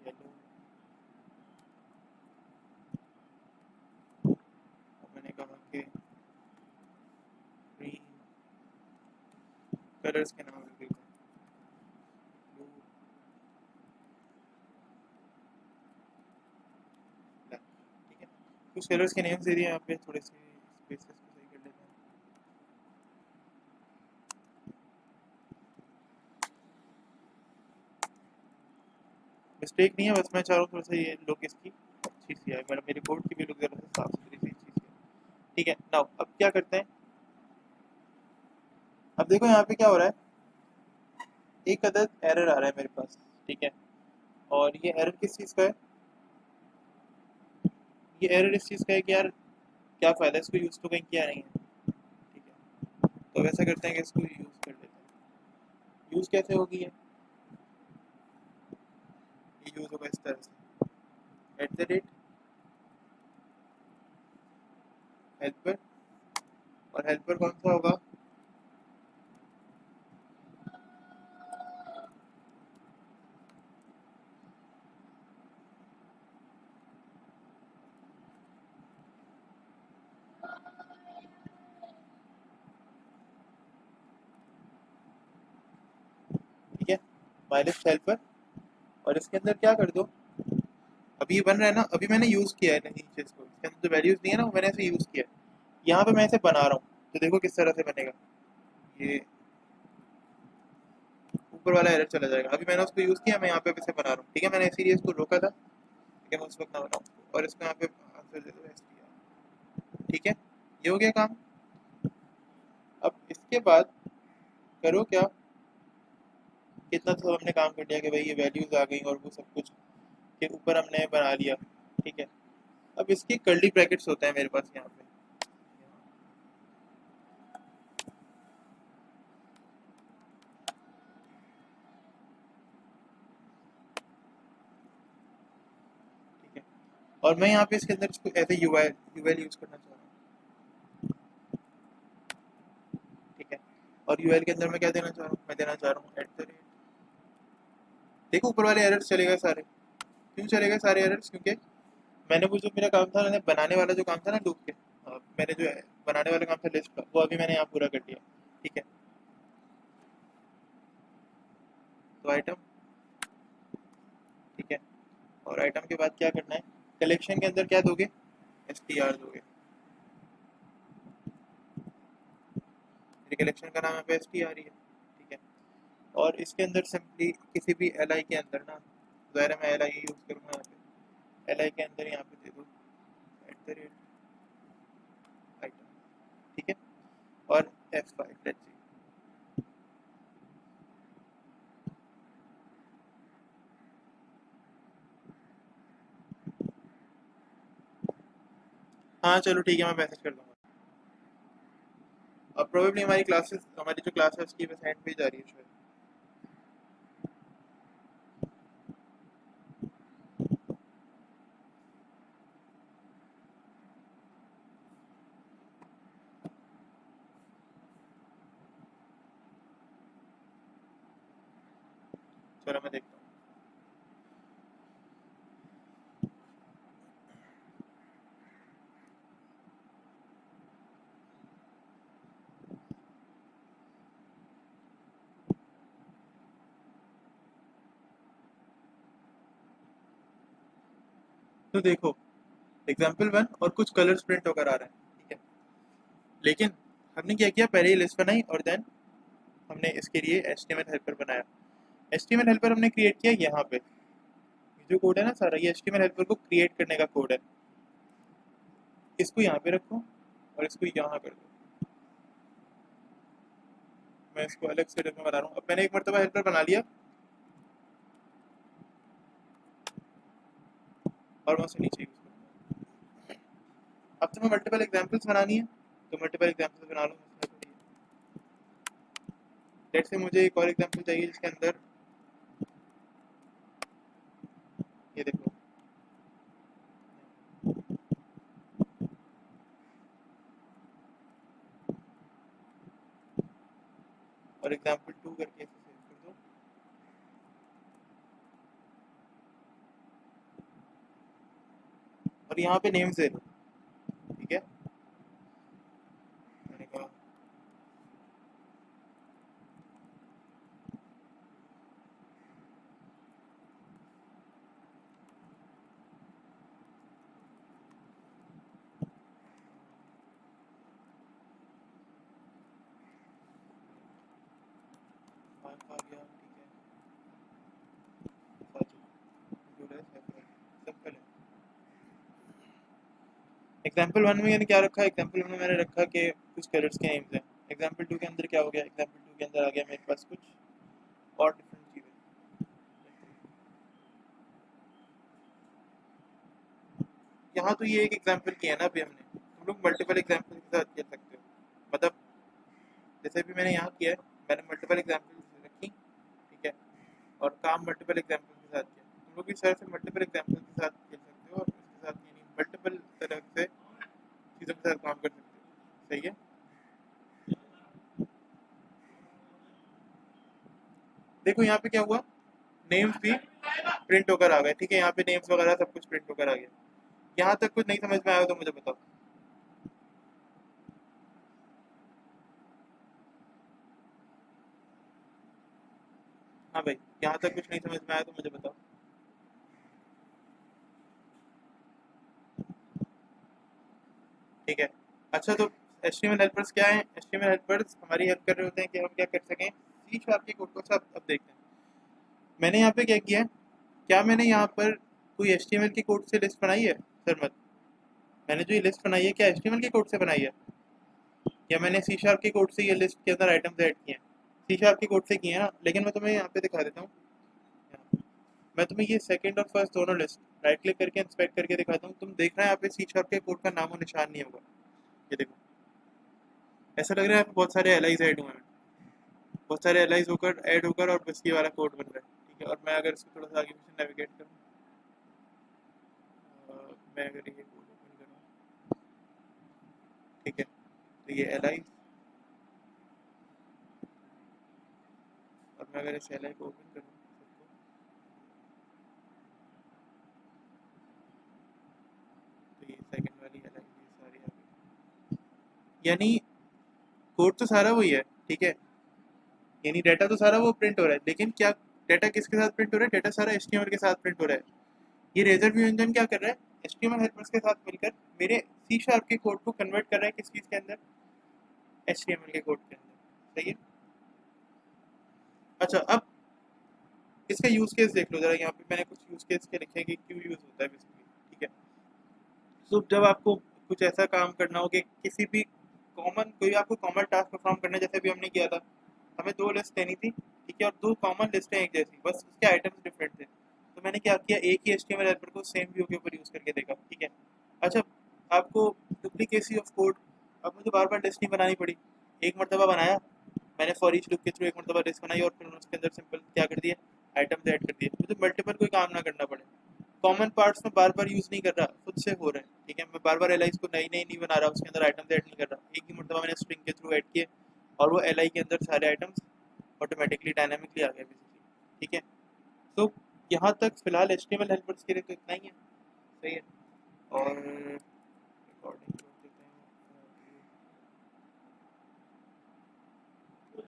येलो, और मैंने कहा कि ग्रीन, कलर्स के नाम रख देता हूँ, ब्लू, ब्लैक, ठीक है। कुछ कलर्स के नेम्स दे दिए, यहाँ पे थोड़े से स्पेसेस को सही कर लेते हैं। मिस्टेक नहीं है, बस मैं चाह रहा हूँ थोड़ा सा ये लुक इसकी अच्छी सी है, मेरे कोड की भी लुक जरा सा साफ सुथरी सी अच्छी सी है, ठीक है। नाउ अब क्या करते हैं, अब देखो यहाँ पे क्या हो रहा है, एक अदद एरर आ रहा है मेरे पास, ठीक है। और ये एरर किस चीज़ का है, ये एरर इस चीज़ का है कि यार क्या फ़ायदा, इसको यूज़ तो कहीं किया नहीं है, ठीक है। तो वैसा करते हैं कि इसको यूज़ कर लेते हैं, यूज कैसे होगी ये यूज होगा इस तरह से @ हेल्पर और हेल्पर कौन सा होगा ठीक है माइनस हेल्पर और इसके अंदर क्या कर दो अभी ये बन रहा है ना अभी मैंने यूज किया है नीचे इसको इसके अंदर जो वैल्यूज दी है ना वो मैंने ऐसे यूज किया है यहाँ पे मैं इसे बना रहा हूँ तो देखो किस तरह से बनेगा ये ऊपर वाला एरर चला जाएगा अभी मैंने उसको यूज किया मैं यहाँ पे इसे बना रहा हूँ ठीक है मैंने इसीलिए इसको रोका था ठीक है मैं उस वक्त ना बनाऊँ और इसको यहाँ पे आंसर दे दो STR ठीक है ये हो गया काम अब इसके बाद करो क्या कितना तो हमने काम कर लिया कि भाई ये वैल्यूज आ गई और वो सब कुछ के ऊपर हमने बना लिया ठीक है अब इसके कर्ली ब्रैकेट्स होते हैं मेरे पास यहाँ पे ठीक है और मैं यहाँ पे इसके अंदर इसको एज ए यूएल यूज करना चाह रहा हूँ ठीक है और यूएल के अंदर मैं क्या देना चाह रहा हूँ मैं देना चाह रहा हूँ देखो ऊपर वाले एरर्स चले गए सारे क्यों चले गए सारे एरर्स क्योंकि मैंने वो जो मेरा काम था मैंने बनाने वाला जो काम था ना लूप के मैंने जो बनाने वाला काम था लिस्ट का वो अभी मैंने यहाँ पूरा कर दिया ठीक है तो आइटम ठीक है और आइटम के बाद क्या करना है कलेक्शन के अंदर क्या दोगे STR दोगे कलेक्शन का नाम है STR ही है ठीक है और इसके अंदर सिंपली किसी भी LI के अंदर ना ज़ाहिर है मैं LI यूज़ करूँगा यहाँ पे LI के अंदर यहाँ पे दे दो आइटम ठीक है और F5 लेट्स सी हाँ चलो ठीक है मैं मैसेज कर दूँगा अब प्रोबेबली हमारी जो क्लास है उसकी बस एंड पे जा रही है शायद चलो मैं देखता हूँ तो देखो एग्जाम्पल 1 और कुछ कलर्स प्रिंट होकर आ रहे हैं ठीक है लेकिन हमने क्या किया पहले ही लिस्ट बनाई और देन हमने इसके लिए HTML हेल्पर बनाया HTML हेल्पर हमने क्रिएट किया यहाँ पे जो कोड है ना सारा ये HTML हेल्पर को क्रिएट करने का कोड है इसको यहाँ पे रखो और इसको यहाँ कर दो मैं इसको अलग से में बना रहा हूँ अब मैंने एक मरतबा हेल्पर बना लिया और वहाँ से नीचे यूज करूँगा अब तुम्हें मल्टीपल एग्जाम्पल्स बनानी है तो मल्टीपल एग्जाम्पल्स बना लो लेट से मुझे एक और एग्जाम्पल चाहिए जिसके अंदर ये देखो और एग्जाम्पल 2 करके इसे सेव कर दो और यहाँ पे नेम्स दे दो ठीक है मैंने कहा आ गया ठीक है सिंपल है एग्जाम्पल 1 में मैंने क्या रखा एग्जाम्पल 1 में मैंने रखा कि कुछ कलर्स के नेम्स हैं एग्जाम्पल 2 के अंदर क्या हो गया एग्जाम्पल 2 के अंदर आ गया मेरे पास कुछ और डिफरेंट चीज़ें यहाँ तो ये एक एग्जाम्पल किया ना अभी हमने तुम लोग मल्टीपल एग्जाम्पल के साथ खेल सकते हो मतलब जैसे भी मैंने यहाँ किया है मैंने मल्टीपल एग्जाम्पल रखी और काम मल्टीपल एग्जाम्पल के साथ किया। तुम लोग भी सर से मल्टीपल एग्जाम्पल के साथ खेल सकते हो और उसके साथ यानी मल्टीपल तरह से चीज़ों के साथ काम कर सकते हो। सही है। देखो यहाँ पे क्या हुआ, नेम्स भी प्रिंट होकर आ गए। ठीक है, यहाँ पे नेम्स वगैरह सब कुछ प्रिंट होकर आ गया। यहाँ तक कुछ नहीं समझ में आया तो मुझे बताओ। हाँ भाई, यहाँ तक कुछ नहीं समझ में आया तो मुझे बताओ। ठीक है। अच्छा, तो HTML हेल्पर्स क्या है? HTML हेल्पर्स हमारी हेल्प कर रहे होते हैं कि हम क्या कर सकें, सी शार्प के कोड को। सब अब देखते हैं मैंने यहाँ पे क्या किया है। क्या मैंने यहाँ पर कोई HTML के कोड से लिस्ट बनाई है? सर मत, मैंने जो ये लिस्ट बनाई है क्या HTML के कोड से बनाई है, या मैंने सी शार्प के कोड से ये लिस्ट के अंदर आइटम्स ऐड किए हैं? सी शार्प के कोड से किए हैं ना। लेकिन मैं तुम्हें यहाँ पे दिखा देता हूँ। मैं तुम्हें ये सेकंड और फर्स्ट दोनों लिस्ट राइट क्लिक करके इंस्पेक्ट करके दिखाता हूँ। तुम देखना है यहाँ पे सी शार्प के कोड का नामो निशान नहीं होगा। ये देखो, ऐसा लग रहा है यहाँ पे बहुत सारे एलाइज ऐड हुए हैं, बहुत सारे एलाइज होकर ऐड होकर और बस ये वाला कोड बन रहा है। ठीक है, और मैं अगर इसको थोड़ा सा आगे पीछे नेविगेट करूँ, मैं अगर ये कोड ओपन करूँ, ठीक है, तो ये एलाइज, और मैं अगर इस एलाई को ओपन करूँ सबको, तो ये सेकंड वाली एलाई ये सारी आ गई। यानी कोड तो सारा वही है। ठीक है, यानी डाटा तो सारा वो प्रिंट हो रहा है, लेकिन क्या डाटा किसके साथ प्रिंट हो रहा है? डाटा सारा HTML के साथ प्रिंट हो रहा है। ये रेजर व्यू इंजन क्या कर रहा है? HTML हेल्पर्स के साथ मिलकर मेरे सी शार्प के कोड को कन्वर्ट कर रहा है किस चीज़ के अंदर? HTML के कोड के अंदर। सही है। अच्छा, अब इसका यूज केस देख लो जरा। यहाँ पे मैंने कुछ यूज केस के लिखे हैं कि क्यों यूज होता है बेसिकली। ठीक है, तो जब आपको कुछ ऐसा काम करना हो कि किसी भी कॉमन, कोई आपको कॉमन टास्क परफॉर्म करना है, जैसे भी हमने किया था, हमें दो लिस्ट लेनी थी। ठीक है, और दो कॉमन लिस्ट है एक जैसी, बस उसके आइटम्स डिफरेंट थे। तो मैंने क्या किया, एक ही HTML हेल्पर को सेम व्यू के ऊपर यूज करके देखा। ठीक है। अच्छा, आपको डुप्लीकेसी ऑफ कोड, अब मुझे बार बार लिस्ट नहीं बनानी पड़ी। एक मरतबा बनाया मैंने फॉर ईच लूप के थ्रू, एक मरतबा लिस्ट बनाई और फिर उसके अंदर सिंपल क्या कर दिया, आइटम्स ऐड कर दिए। मुझे मल्टीपल कोई काम ना करना पड़े। कॉमन पार्ट्स में बार बार यूज़ नहीं कर रहा, खुद से हो रहा है। ठीक है, मैं बार बार एलाइज को नई नई नहीं बना रहा, उसके अंदर आइटम्स ऐड नहीं कर रहा। एक ही मरतबा मैंने स्ट्रिंग के थ्रू ऐड किए और वो एल आई के अंदर सारे आइटम्स ऑटोमेटिकली डायनामिकली आ गए बेसिकली। ठीक है, तो यहाँ तक फिलहाल HTML हेल्पर्स के लिए तो इतना ही है। सही है। और रिकॉर्डिंग